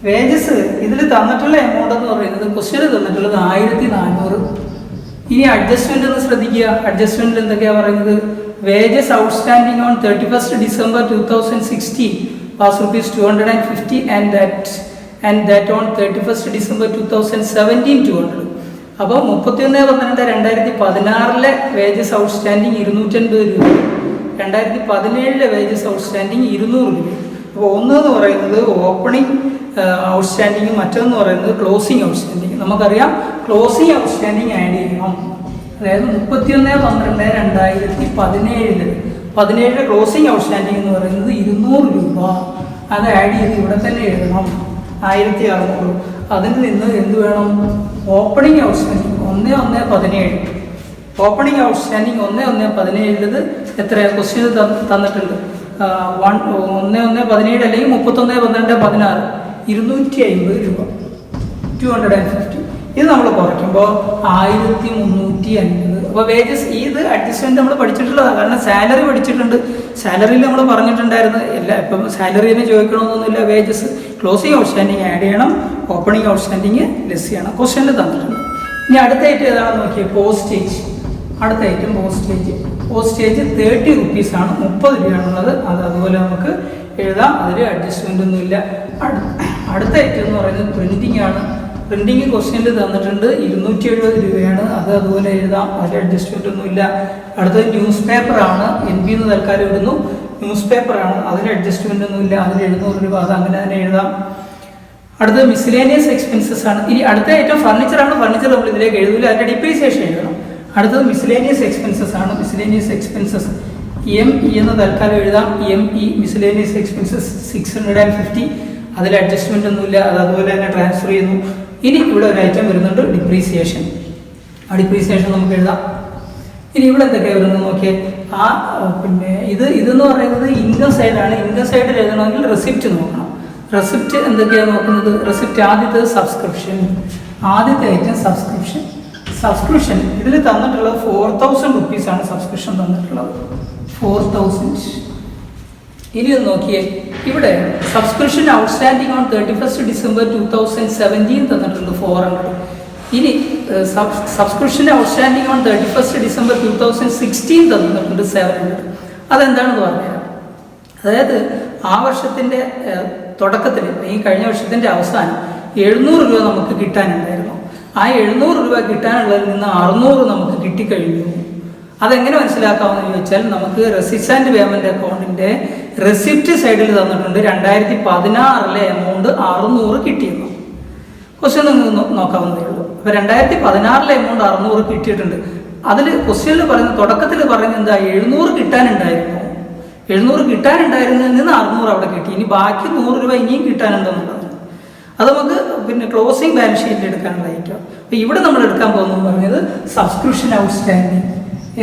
വേജസ് ഇതിൽ തന്നിട്ടുള്ള എമൗണ്ട് എന്ന് പറയുന്നത് ക്വസ്റ്റ്യനിൽ തന്നിട്ടുള്ളത് 1400. ഇനി അഡ്ജസ്റ്റ്മെന്റ് ഒന്ന് ശ്രദ്ധിക്കുക. അഡ്ജസ്റ്റ്മെന്റിൽ എന്തൊക്കെയാണ് പറയുന്നത്, wages outstanding on 31st December 2016 was rupees 250 and that on 31st December 2017 200. അപ്പോൾ 31/12/2016 വേജസ് ഔട്ട്സ്റ്റാൻഡിംഗ് 250 രൂപ, 2017 വേജസ് ഔട്ട്സ്റ്റാൻഡിംഗ് 200 രൂപ. അപ്പോൾ ഒന്നെന്ന് പറയുന്നത് ഓപ്പണിംഗ് ഔട്ട്സ്റ്റാൻഡിങ്, മറ്റൊന്ന് പറയുന്നത് ക്ലോസിംഗ് ഔട്ട്സ്റ്റാൻഡിങ്. നമുക്കറിയാം ക്ലോസിംഗ് ഔട്ട്സ്റ്റാൻഡിങ് ആഡ് ചെയ്യണം, അതായത് 31/12/2017 ക്ലോസിംഗ് ഔട്ട്സ്റ്റാൻഡിങ് എന്ന് പറയുന്നത് 200 രൂപ. അത് ആഡ് ചെയ്ത് ഇവിടെ തന്നെ എഴുതണം 1600. അതിൽ നിന്ന് എന്ത് വേണം, ഓപ്പണിംഗ് ഔട്ട്സ്റ്റാൻഡിങ് 1/1/17. ഓപ്പണിംഗ് ഔട്ട്സ്റ്റാൻഡിങ് 1/1/17 എത്ര ക്വസ്റ്റ്യൻ തന്നിട്ടുണ്ട്, 1/1/17 അല്ലെങ്കിൽ 31/12/16 250 രൂപ, 250. ഇത് നമ്മൾ കുറയ്ക്കുമ്പോൾ 1350. അപ്പോൾ വേജസ് ഇത് അഡ്ജസ്റ്റ്മെന്റ് നമ്മൾ പഠിച്ചിട്ടുള്ളതാണ്. കാരണം സാലറി പഠിച്ചിട്ടുണ്ട്, സാലറിയിൽ നമ്മൾ പറഞ്ഞിട്ടുണ്ടായിരുന്നു. ഇപ്പം സാലറി തന്നെ ചോദിക്കണമെന്നൊന്നുമില്ല. വേജസ് ക്ലോസിംഗ് ഔട്ട്സ്റ്റാൻഡിങ് ആഡ് ചെയ്യണം, ഓപ്പണിംഗ് ഔട്ട്സ്റ്റാൻഡിങ് ലെസ് ചെയ്യണം, ക്വസ്റ്റ്യനിൽ തന്നിട്ടുണ്ട്. ഇനി അടുത്ത ഐറ്റം ഏതാണെന്ന് നോക്കിയാൽ പോസ്റ്റേജ്. അടുത്ത ഐറ്റം പോസ്റ്റേജ് 30 റുപ്പീസാണ്, 30 രൂപയാണുള്ളത്. അതുപോലെ നമുക്ക് എഴുതാം, അതിൽ അഡ്ജസ്റ്റ്മെന്റ് ഒന്നുമില്ല. അടുത്ത ഐറ്റം എന്ന് പറയുന്നത് പ്രിന്റിംഗ് ആണ്. പ്രിന്റിംഗ് ക്വസ്റ്റ്യനിൽ തന്നിട്ടുണ്ട് 270 രൂപയാണ്, അതുപോലെ എഴുതാം, അതിൽ അഡ്ജസ്റ്റ്മെന്റ് ഒന്നുമില്ല. അടുത്തത് ന്യൂസ് പേപ്പറാണ്, NP എന്ന് തൽക്കാലം ഇടുന്നു. ന്യൂസ് പേപ്പറാണ്, അതിൽ അഡ്ജസ്റ്റ്മെന്റ് ഒന്നുമില്ല, അതിൽ 700 രൂപ, അത് അങ്ങനെ തന്നെ എഴുതാം. അടുത്തത് മിസ്ലേനിയസ് എക്സ്പെൻസസ് ആണ്. ഇനി അടുത്ത ഐറ്റം ഫർണിച്ചറാണ്. ഫർണിച്ചർ നമ്മൾ ഇതിലേക്ക് എഴുതില്ല, അതിൻ്റെ ഡിപ്രീസിയേഷൻ എഴുതണം. അടുത്തത് മിസ്ലേനിയസ് എക്സ്പെൻസസ് ആണ്. മിസ്ലേനിയസ് എക്സ്പെൻസസ് EME എന്ന് തൽക്കാലം എഴുതാം. EME miscellaneous expenses 650. അതിൽ അഡ്ജസ്റ്റ്മെൻ്റ് ഒന്നുമില്ല, അത് അതുപോലെ തന്നെ ട്രാൻസ്ഫർ ചെയ്യുന്നു. ഇനി ഇവിടെ ഒരു ഐറ്റം വരുന്നുണ്ട്, ഡിപ്രീസിയേഷൻ. ആ ഡിപ്രീസിയേഷൻ നമുക്ക് എഴുതാം. ഇനി ഇവിടെ എന്തൊക്കെയാണ് വരുന്നത് നോക്കിയേ. പിന്നെ ഇതെന്ന് പറയുന്നത് ഇൻകം സൈഡാണ്. ഇൻകം സൈഡിൽ എഴുതണമെങ്കിൽ റെസിപ്റ്റ് നോക്കണം. റെസിപ്റ്റ് എന്തൊക്കെയാണ് നോക്കുന്നത്? റെസിപ്റ്റ് ആദ്യത്തെ സബ്സ്ക്രിപ്ഷൻ, ആദ്യത്തെ ഐറ്റം സബ്സ്ക്രിപ്ഷൻ ഇതിൽ തന്നിട്ടുള്ളത് 4000 റുപ്പീസാണ് സബ്സ്ക്രിപ്ഷൻ തന്നിട്ടുള്ളത്, 4000. ഇനി ഒന്ന് നോക്കിയേ, ഇവിടെ subscription outstanding on 31st December 2017 തന്നിട്ടുണ്ട് 400. ഇനി subscription outstanding on 31st December 2016 തന്നിട്ടുണ്ട് 700. അതെന്താണെന്ന് പറഞ്ഞുതരാം. അതായത് ആ വർഷത്തിൻ്റെ തുടക്കത്തിൽ, ഈ കഴിഞ്ഞ വർഷത്തിൻ്റെ അവസാനം 700 രൂപ നമുക്ക് കിട്ടാനുണ്ടായിരുന്നു. ആ 700 രൂപ കിട്ടാനുള്ളതിൽ നിന്ന് 600 നമുക്ക് കിട്ടിക്കഴിഞ്ഞു. അതെങ്ങനെ മനസ്സിലാക്കാമെന്ന് ചോദിച്ചാൽ, നമുക്ക് റെസിപ്റ്റ്സ് ആൻഡ് പേയ്മെന്റ് അക്കൗണ്ടിന്റെ റെസിപ്റ്റ് സൈഡിൽ തന്നിട്ടുണ്ട് 2016 എമൗണ്ട് 600 കിട്ടിയെന്നു. ക്വസ്റ്റ്യൻ നിങ്ങൾക്ക് നോക്കാവുന്നതേ ഉള്ളൂ. അപ്പോൾ 2016 എമൗണ്ട് 600 കിട്ടിയിട്ടുണ്ട്. അതിൽ ക്വസ്റ്റ്യനിൽ പറയുന്ന തുടക്കത്തിൽ പറയുന്നത് എന്താ, 700 കിട്ടാനുണ്ടായിരുന്നു. 700 കിട്ടാനുണ്ടായിരുന്നതിൽ നിന്ന് 600 അവിടെ കിട്ടി. ഇനി ബാക്കി 100 രൂപ ഇനിയും കിട്ടാനുണ്ടെന്നുള്ളത് അത് നമുക്ക് പിന്നെ ക്ലോസിംഗ് ബാലൻസ് ഷീറ്റിൽ എടുക്കാനുള്ളതായിരിക്കും. അപ്പോൾ ഇവിടെ നമ്മൾ എടുക്കാൻ പോകുന്നത് പറഞ്ഞത് സബ്സ്ക്രിപ്ഷൻ ഔട്ട്സ്റ്റാൻഡിങ്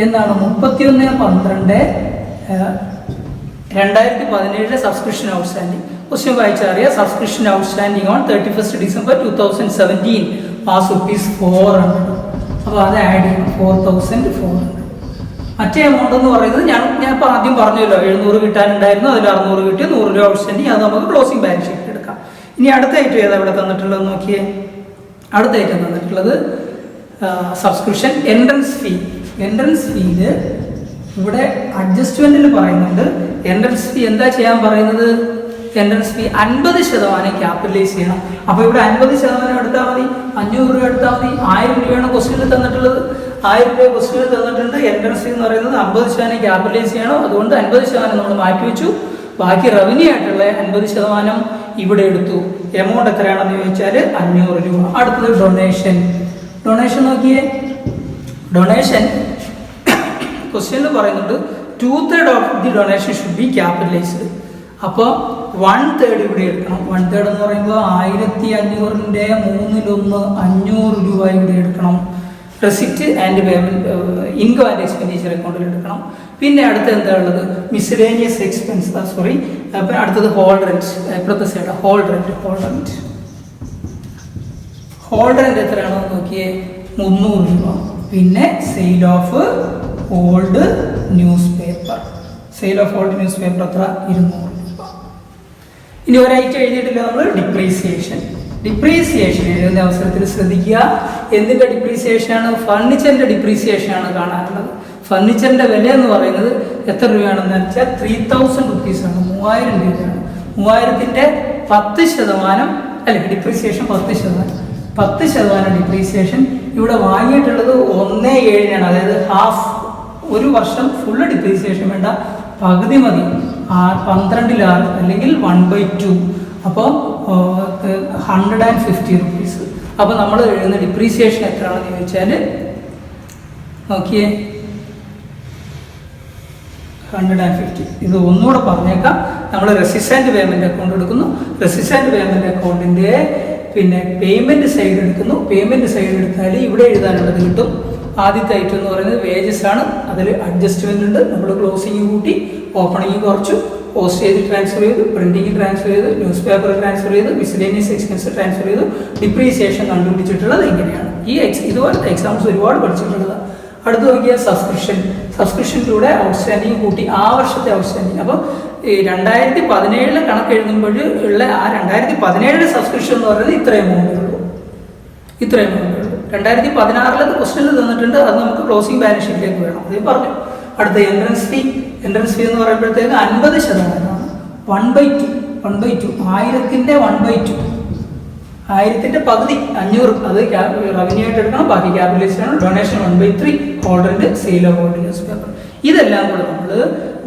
എന്നാണ്. 31/12/2017 സബ്സ്ക്രിപ്ഷൻ ഔട്ട്സ്റ്റാൻഡിങ്. ക്വസ്റ്റ്യൻ വായിച്ചറിയാം. Subscription outstanding on 31st December 2017 was ₹400. അപ്പോൾ അത് ആഡ് ചെയ്യണം, 4400. മറ്റേ എമൗണ്ട് എന്ന് പറയുന്നത് ഞാൻ ഇപ്പോൾ ആദ്യം പറഞ്ഞല്ലോ, 700 കിട്ടാനുണ്ടായിരുന്നു, അതിൽ 600 കിട്ടി, 100 രൂപ ഔട്ട്സ്റ്റാൻഡിങ്. അത് നമുക്ക് ക്ലോസിംഗ് ബാലൻസ് ഷീറ്റിൽ എടുക്കാം. ഇനി അടുത്ത ഐറ്റം ഏതാ ഇവിടെ തന്നിട്ടുള്ളത് നോക്കിയേ. അടുത്ത ഐറ്റം തന്നിട്ടുള്ളത് സബ്സ്ക്രിപ്ഷൻ എൻട്രൻസ് ഫീ. എൻട്രൻസ് ഫീയിൽ ഇവിടെ അഡ്ജസ്റ്റ്മെന്റിൽ പറയുന്നുണ്ട്. എൻട്രൻസ് ഫീ എന്താ ചെയ്യാൻ പറയുന്നത്? എൻട്രൻസ് ഫീ 50% ക്യാപിറ്റലൈസ് ചെയ്യണം. അപ്പോൾ ഇവിടെ 50% എടുത്താൽ മതി, 500 രൂപ എടുത്താൽ മതി. 1000 രൂപയാണ് ക്വസ്റ്റ്യനിൽ തന്നിട്ടുള്ളത്. 1000 രൂപ ക്വസ്റ്റ്യനിൽ തന്നിട്ടുണ്ട്. എൻട്രൻസ് ഫീ എന്ന് പറയുന്നത് 50% ക്യാപിറ്റലൈസ് ചെയ്യണം. അതുകൊണ്ട് 50% നമ്മൾ മാറ്റി വെച്ചു. ബാക്കി റവന്യൂ ആയിട്ടുള്ള 50% ഇവിടെ എടുത്തു. എമൗണ്ട് എത്രയാണെന്ന് ചോദിച്ചാൽ 500 രൂപ. അടുത്തത് ഡൊണേഷൻ. ഡൊണേഷൻ നോക്കിയേ. ഡൊണേഷൻ ക്വസ്റ്റ്യനിൽ പറയുന്നുണ്ട് 2/3 of the donation should be capitalised. അപ്പോൾ 1/3 ഇവിടെ എടുക്കണം. 1/3 എന്ന് പറയുമ്പോൾ 1500ന്റെ 1/3 500 രൂപ ഇവിടെ എടുക്കണം. Receipt and payment income and expenditure അക്കൗണ്ടിൽ എടുക്കണം. പിന്നെ അടുത്ത എന്താ ഉള്ളത്? Miscellaneous expense. അപ്പം അടുത്തത് ഹോൾ റെന്റ്. ഇപ്പോഴത്തെ side hall rent. Hall rent എത്രയാണെന്ന് നോക്കിയേ, 300 രൂപ. പിന്നെ sale of old newspaper. Sale of old newspaper എത്ര? 200 രൂപ. ഇനി ഒരൈറ്റം എഴുതിയിട്ടില്ല നമ്മൾ, ഡിപ്രീസിയേഷൻ. ഡിപ്രീസിയേഷൻ എഴുതുന്ന അവസരത്തിൽ ശ്രദ്ധിക്കുക, എന്തിൻ്റെ ഡിപ്രീസിയേഷനാണ്? ഫർണിച്ചറിൻ്റെ ഡിപ്രീസിയേഷനാണ് കാണാനുള്ളത്. ഫർണിച്ചറിൻ്റെ വില എന്ന് പറയുന്നത് എത്ര രൂപയാണെന്ന് വെച്ചാൽ 3000 റുപ്പീസാണ്, 3000 രൂപയാണ്. 3000ന്റെ 10% അല്ലെ ഡിപ്രീസിയേഷൻ, 10% ഡിപ്രീസിയേഷൻ. ഇവിടെ വാങ്ങിയിട്ടുള്ളത് 1/7 അതായത് ഹാഫ്. ഒരു വർഷം ഫുള്ള് ഡിപ്രീസിയേഷൻ വേണ്ട, പകുതി മതി. 12/6 അല്ലെങ്കിൽ 1/2. അപ്പോൾ 150 റുപ്പീസ്. അപ്പോൾ നമ്മൾ എഴുതുന്ന ഡിപ്രീസിയേഷൻ എത്രയാണെന്ന് ചോദിച്ചാൽ നോക്കിയേ, 150. ഇത് ഒന്നുകൂടെ പറഞ്ഞേക്കാം. നമ്മൾ റെസിപ്റ്റ്സ് ആൻഡ് പേയ്മെന്റ് അക്കൗണ്ട് എടുക്കുന്നു. റെസിപ്റ്റ്സ് ആൻഡ് പേയ്മെന്റ് അക്കൗണ്ടിന്റെ പിന്നെ പേയ്മെന്റ് സൈഡ് എടുക്കുന്നു. പേയ്മെന്റ് സൈഡ് എടുത്താൽ ഇവിടെ എഴുതാനുള്ളത് കിട്ടും. ആദ്യത്തെ ഐറ്റം എന്ന് പറയുന്നത് വേജസ് ആണ്. അതിൽ അഡ്ജസ്റ്റ്മെന്റ് ഉണ്ട്. നമ്മൾ ക്ലോസിംഗ് കൂട്ടി, ഓപ്പണിംഗ് കുറച്ചു, പോസ്റ്റേജ് ട്രാൻസ്ഫർ ചെയ്തു, പ്രിന്റിംഗ് ട്രാൻസ്ഫർ ചെയ്തു, ന്യൂസ് പേപ്പർ ട്രാൻസ്ഫർ ചെയ്തു, മിസ്ലേനിയസ് എക്സ്പെൻസ് ട്രാൻസ്ഫർ ചെയ്തു. ഡിപ്രീസിയേഷൻ കണ്ടുപിടിച്ചിട്ടുള്ളത് ഇങ്ങനെയാണ്. ഇതുപോലത്തെ എക്സാംസ് ഒരുപാട് പഠിച്ചിട്ടുള്ളത്. അടുത്ത് നോക്കിയാൽ സബ്സ്ക്രിപ്ഷനിലൂടെ ഔട്ട്സ്റ്റാൻഡിങ് കൂട്ടി, ആ വർഷത്തെ ഔട്ട്സ്റ്റാൻഡിങ്. അപ്പോൾ ഈ 2017 കണക്ക് എഴുതുമ്പോൾ ഉള്ള ആ 2017 സബ്സ്ക്രിപ്ഷൻ എന്ന് പറയുന്നത് ഇത്ര എമൗണ്ട് ഉള്ളൂ. 2016 ക്വസ്റ്റ്യനിൽ തന്നിട്ടുണ്ട്. അത് നമുക്ക് ക്ലോസിംഗ് ബാലൻസ് ഷീറ്റിലേക്ക് വേണം. അത് പറഞ്ഞു. അടുത്ത എൻട്രൻസ് ഫീ എന്ന് പറയുമ്പോഴത്തേക്ക് 50%. 1/2. 1000ന്റെ 1/2. 1000ന്റെ പകുതി 500. അത് റവന്യൂ ആയിട്ട് എടുക്കണം. ബാക്കി ക്യാപിറ്റലൈസേഷൻ ആണ്. Donation 1/3. Hall rent, sale of old newspaper. ഇതെല്ലാം കൂടെ നമ്മൾ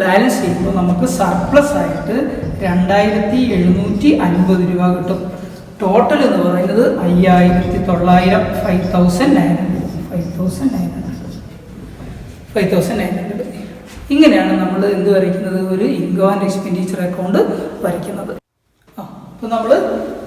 ബാലൻസ് ചെയ്യുമ്പോൾ നമുക്ക് സർപ്ലസ് ആയിട്ട് 2750 രൂപ കിട്ടും. ടോട്ടൽ എന്ന് പറയുന്നത് 5900. 5900. ഇങ്ങനെയാണ് നമ്മൾ എന്ത് വരയ്ക്കുന്നത്, ഒരു ഇൻകം ആൻഡ് എക്സ്പെൻഡിച്ചർ അക്കൗണ്ട് വരയ്ക്കുന്നത്. അപ്പോൾ നമ്മൾ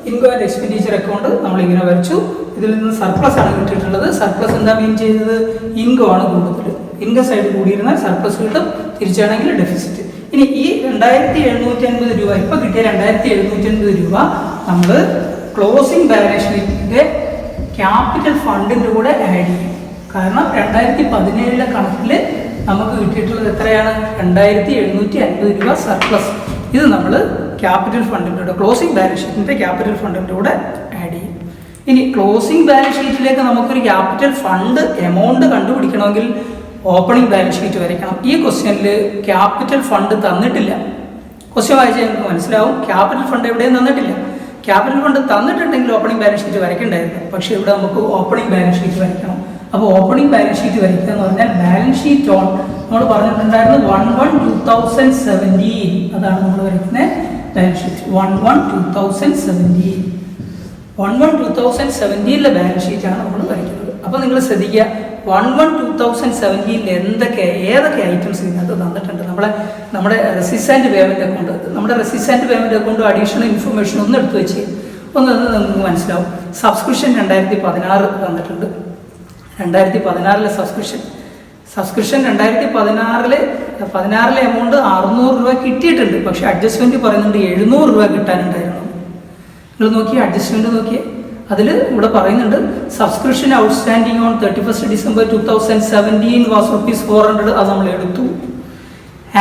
ഇൻകം ആൻഡ് എക്സ്പെൻഡിച്ചർ അക്കൗണ്ട് നമ്മളിങ്ങനെ വരച്ചു. ഇതിൽ നിന്ന് സർപ്ലസ് ആണ് കിട്ടിയിട്ടുള്ളത്. സർപ്ലസ് എന്താ മീൻ ചെയ്യുന്നത്, ഇൻകം ആണ് കൂടുതൽ. ഇൻകം സൈഡ് കൂടിയിരുന്നാൽ സർപ്ലസ് കിട്ടും, തിരിച്ചാണെങ്കിൽ ഡെഫിസിറ്റ്. ഇനി ഈ 2750 രൂപ, ഇപ്പോൾ കിട്ടിയ 2750 രൂപ നമ്മൾ ക്ലോസിംഗ് ബാലൻസ് ഷീറ്റിൻ്റെ ക്യാപിറ്റൽ ഫണ്ടിൻ്റെ കൂടെ ആഡ് ചെയ്യും. കാരണം 2017 കണക്കിൽ നമുക്ക് കിട്ടിയിട്ടുള്ളത് എത്രയാണ്, 2750 രൂപ സർപ്ലസ്. ഇത് നമ്മൾ ക്യാപിറ്റൽ ഫണ്ടിൻ്റെ കൂടെ, ക്ലോസിംഗ് ബാലൻസ് ഷീറ്റിൻ്റെ ക്യാപിറ്റൽ ഫണ്ടിൻ്റെ കൂടെ ആഡ് ചെയ്യും. ഇനി ക്ലോസിംഗ് ബാലൻസ് ഷീറ്റിലേക്ക് നമുക്കൊരു ക്യാപിറ്റൽ ഫണ്ട് എമൗണ്ട് കണ്ടുപിടിക്കണമെങ്കിൽ ഓപ്പണിംഗ് ബാലൻസ് ഷീറ്റ് വരയ്ക്കണം. ഈ ക്വസ്റ്റ്യനിൽ ക്യാപിറ്റൽ ഫണ്ട് തന്നിട്ടില്ല. ക്വസ്റ്റ്യൻ വായിച്ചാൽ നിങ്ങൾക്ക് മനസ്സിലാവും ക്യാപിറ്റൽ ഫണ്ട് എവിടെയും തന്നിട്ടില്ല. ക്യാപിറ്റൽ ഫണ്ട് തന്നിട്ടുണ്ടെങ്കിൽ ഓപ്പണിംഗ് ബാലൻസ് ഷീറ്റ് വരയ്ക്കണ്ടായിരുന്നു. പക്ഷേ ഇവിടെ നമുക്ക് ഓപ്പണിംഗ് ബാലൻസ് ഷീറ്റ് വരയ്ക്കണം. അപ്പോൾ ഓപ്പണിംഗ് ബാലൻസ് ഷീറ്റ് വരയ്ക്കുക എന്ന് പറഞ്ഞാൽ ബാലൻസ് ഷീറ്റ് ഓൺ നമ്മൾ പറഞ്ഞിട്ടുണ്ടായിരുന്നു 1/1/2017, അതാണ് നമ്മൾ വരയ്ക്കുന്നത് ബാലൻസ് ഷീറ്റ് 1/1/2017. 1/1/2017 ബാലൻസ് ഷീറ്റാണ് നമ്മൾ വരയ്ക്കുന്നത്. അപ്പോൾ നിങ്ങൾ ശ്രദ്ധിക്കുക 1/1/2017 ഏതൊക്കെ ഐറ്റംസ് ഇതിനകത്ത് തന്നിട്ടുണ്ട്. നമ്മുടെ റെസിസ്റ്റൻറ്റ് പേയ്മെൻറ്റ് അക്കൗണ്ട്, നമ്മുടെ resistant payment account additional information ഒന്ന് എടുത്തു വെച്ച് നിങ്ങൾക്ക് മനസ്സിലാവും. സബ്സ്ക്രിപ്ഷൻ 2016 തന്നിട്ടുണ്ട്. 2016 സബ്സ്ക്രിപ്ഷൻ 2016 എമൗണ്ട് 600 രൂപ കിട്ടിയിട്ടുണ്ട്. പക്ഷേ അഡ്ജസ്റ്റ്മെൻറ്റ് പറയുന്നുണ്ട് 700 രൂപ കിട്ടാനുണ്ടായിരുന്നു. നിങ്ങൾ നോക്കിയേ, അഡ്ജസ്റ്റ്മെൻറ്റ് നോക്കിയേ, അതിൽ ഇവിടെ പറയുന്നുണ്ട് subscription outstanding on 31st December 2017 was ₹400, അത് നമ്മൾ എടുത്തു.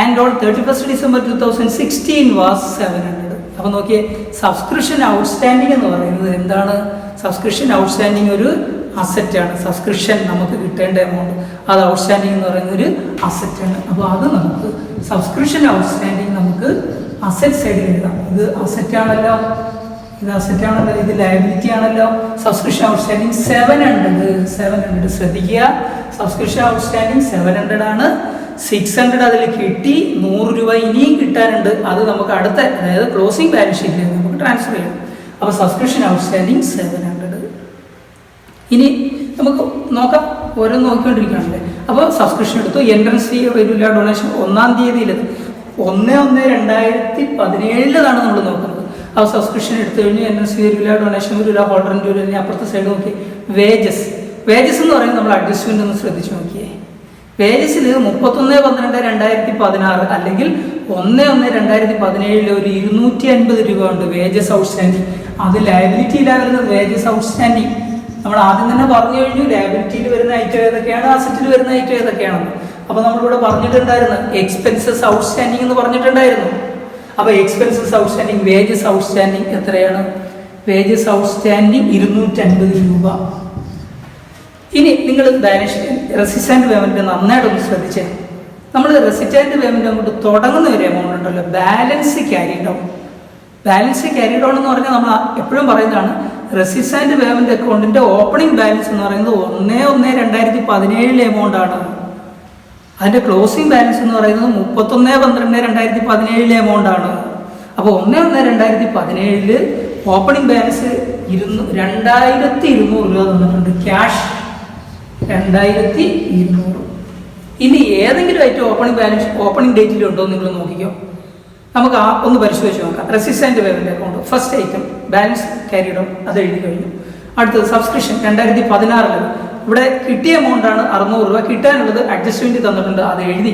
And on 31st December 2016 was 700. അപ്പോൾ നോക്കിയേ, സബ്സ്ക്രിപ്ഷൻ ഔട്ട്സ്റ്റാൻഡിങ് എന്ന് പറയുന്നത് എന്താണ്? സബ്സ്ക്രിപ്ഷൻ ഔട്ട്സ്റ്റാൻഡിങ് ഒരു അസറ്റാണ്. സബ്സ്ക്രിപ്ഷൻ നമുക്ക് കിട്ടേണ്ട എമൗണ്ട്, അത് ഔട്ട്സ്റ്റാൻഡിങ് എന്ന് പറയുന്ന ഒരു അസറ്റാണ്. അപ്പോൾ അത് നമുക്ക് സബ്സ്ക്രിപ്ഷൻ ഔട്ട്സ്റ്റാൻഡിങ് നമുക്ക് അസറ്റ് സൈഡിൽ എഴുതാം. ഇത് അസറ്റാണല്ലോ, ഇത് അസറ്റാണല്ലോ, ഇത് ലയബിലിറ്റി ആണല്ലോ. സബ്സ്ക്രിപ്ഷൻ ഔട്ട്സ്റ്റാൻഡിങ് 700 ശ്രദ്ധിക്കുക. സബ്സ്ക്രിപ്ഷൻ ഔട്ട്സ്റ്റാൻഡിങ് 700 ആണ്. 600 അതിൽ കിട്ടി, 100 രൂപ ഇനിയും കിട്ടാനുണ്ട്. അത് നമുക്ക് അടുത്ത, അതായത് ക്ലോസിംഗ് ബാലൻസ് ഷീറ്റിലേക്ക് നമുക്ക് ട്രാൻസ്ഫർ ചെയ്യാം. അപ്പോൾ സബ്സ്ക്രിപ്ഷൻ ഔട്ട്സ്റ്റാൻഡിങ് 700. ഇനി നമുക്ക് നോക്കാം, ഓരോന്ന് നോക്കിക്കൊണ്ടിരിക്കുകയാണല്ലേ. അപ്പോൾ സബ്സ്ക്രിപ്ഷൻ എടുത്തു, എൻട്രൻസ് ഫീ വരില്ല, ഡൊണേഷൻ 1-ാം തീയതിയിൽ 1/1/2017 നമ്മൾ നോക്കുന്നത്. അപ്പോൾ സബ്സ്ക്രിപ്ഷൻ എടുത്തു കഴിഞ്ഞ് എൻട്രൻസ് ഫീ വരില്ല, ഡൊണേഷൻ വരില്ല, ഹോൾഡറിൻ്റെ വരില്ല. അപ്പുറത്തെ സൈഡ് നോക്കി വേജസ് എന്ന് പറയുന്നത് നമ്മൾ അഡ്ജസ്റ്റ്മെൻ്റ് ഒന്ന് ശ്രദ്ധിച്ച് നോക്കിയേ. വേജസിൽ 31/12/2016 അല്ലെങ്കിൽ 1/1/2017 ഒരു 250 രൂപ ഉണ്ട് വേജസ് ഔട്ട്സ്റ്റാൻഡിങ്. അത് ലയബിലിറ്റിയിലാണ് വരുന്നത്. വേജസ് ഔട്ട്സ്റ്റാൻഡിങ് നമ്മൾ ആദ്യം തന്നെ പറഞ്ഞു കഴിഞ്ഞു, ലയബിലിറ്റിയിൽ വരുന്ന ഐറ്റം ഏതൊക്കെയാണ്, അസറ്റിൽ വരുന്ന ഐറ്റം ഏതൊക്കെയാണെന്ന്. അപ്പോൾ നമ്മളിവിടെ പറഞ്ഞിട്ടുണ്ടായിരുന്നു എക്സ്പെൻസസ് ഔട്ട്സ്റ്റാൻഡിങ് എന്ന് പറഞ്ഞിട്ടുണ്ടായിരുന്നു. അപ്പോൾ എക്സ്പെൻസസ് ഔട്ട്സ്റ്റാൻഡിങ്, വേജസ് ഔട്ട്സ്റ്റാൻഡിങ് എത്രയാണ്? വേജസ് ഔട്ട്സ്റ്റാൻഡിങ് 250 രൂപ. ഇനി നിങ്ങൾ ബാലൻസ് റെസിസ്റ്റൻറ്റ് പേയ്മെൻറ്റ് നന്നായിട്ടൊന്ന് ശ്രദ്ധിച്ചേ. നമ്മൾ റെസിസ്റ്റൻറ്റ് പേയ്മെൻറ്റ് അങ്ങോട്ട് തുടങ്ങുന്ന ഒരു എമൗണ്ട് ഉണ്ടല്ലോ, balance carry down. Balance carry down എന്ന് പറഞ്ഞാൽ നമ്മൾ എപ്പോഴും പറയുന്നതാണ് റെസിസ്റ്റൻറ്റ് പേയ്മെൻറ്റ് അക്കൗണ്ടിൻ്റെ ഓപ്പണിംഗ് ബാലൻസ് എന്ന് പറയുന്നത് 1/1/2017 എമൗണ്ട് ആണ്. അതിൻ്റെ ക്ലോസിംഗ് ബാലൻസ് എന്ന് പറയുന്നത് 31/12/2017 എമൗണ്ട് ആണ്. അപ്പോൾ 1/1/2017 ഓപ്പണിംഗ് ബാലൻസ് 2200 രൂപ തന്നിട്ടുണ്ട്. ക്യാഷ് 2200. ഇനി ഏതെങ്കിലും ഐറ്റം ഓപ്പണിംഗ് ഡേറ്റിലുണ്ടോ നിങ്ങൾ നോക്കിക്കോ. നമുക്ക് ഒന്ന് പരിശോധിച്ച് നോക്കാം. Resistant payment account first item balance carry down, അത് എഴുതി കഴിഞ്ഞു. അടുത്തത് സബ്സ്ക്രിപ്ഷൻ 2016 ഇവിടെ കിട്ടിയ എമൗണ്ടാണ് 600 രൂപ. കിട്ടാനുള്ളത് അഡ്ജസ്റ്റ്മെൻറ്റ് തന്നിട്ടുണ്ട്, അത് എഴുതി.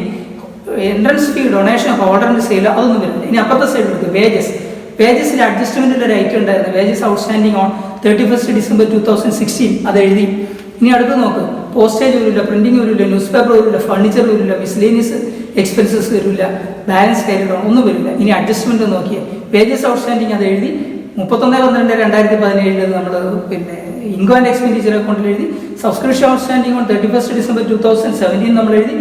എൻട്രൻസ് ഫീ, ഡൊണേഷൻ, ഹോൾഡറിൻ്റെ സെയിൽ അതൊന്നും വരുന്നില്ല. ഇനി അപ്പുറത്തെ സൈഡ് എടുത്ത് വേജസിൽ അഡ്ജസ്റ്റ്മെൻറ്റിൽ ഒരു ഐറ്റം ഉണ്ടായിരുന്നു, wages outstanding on 31st December 2016, അത് എഴുതി. ഇനി അടുത്ത് നോക്ക്, പോസ്റ്റേജ് വരില്ല, പ്രിന്റിംഗ് വരില്ല, ന്യൂസ് പേപ്പർ വരില്ല, ഫർണിച്ചർ വരില്ല, മിസ്ലേനിയസ് എക്സ്പെൻസസ് വരില്ല, ബാലൻസ് ക്യാരി ഡൗൺ ഒന്നും വരില്ല. ഇനി അഡ്ജസ്റ്റ്മെൻറ്റ് നോക്കിയാൽ വേജസ് ഔട്ട്സ്റ്റാൻഡിങ് അത് എഴുതി. 31/12/2017 നമ്മൾ പിന്നെ ഇൻകം ആൻഡ് എക്സ്പെൻഡിച്ചർ അക്കൗണ്ടിൽ എഴുതി. Subscription outstanding on 31st December 2017 നമ്മൾ എഴുതി.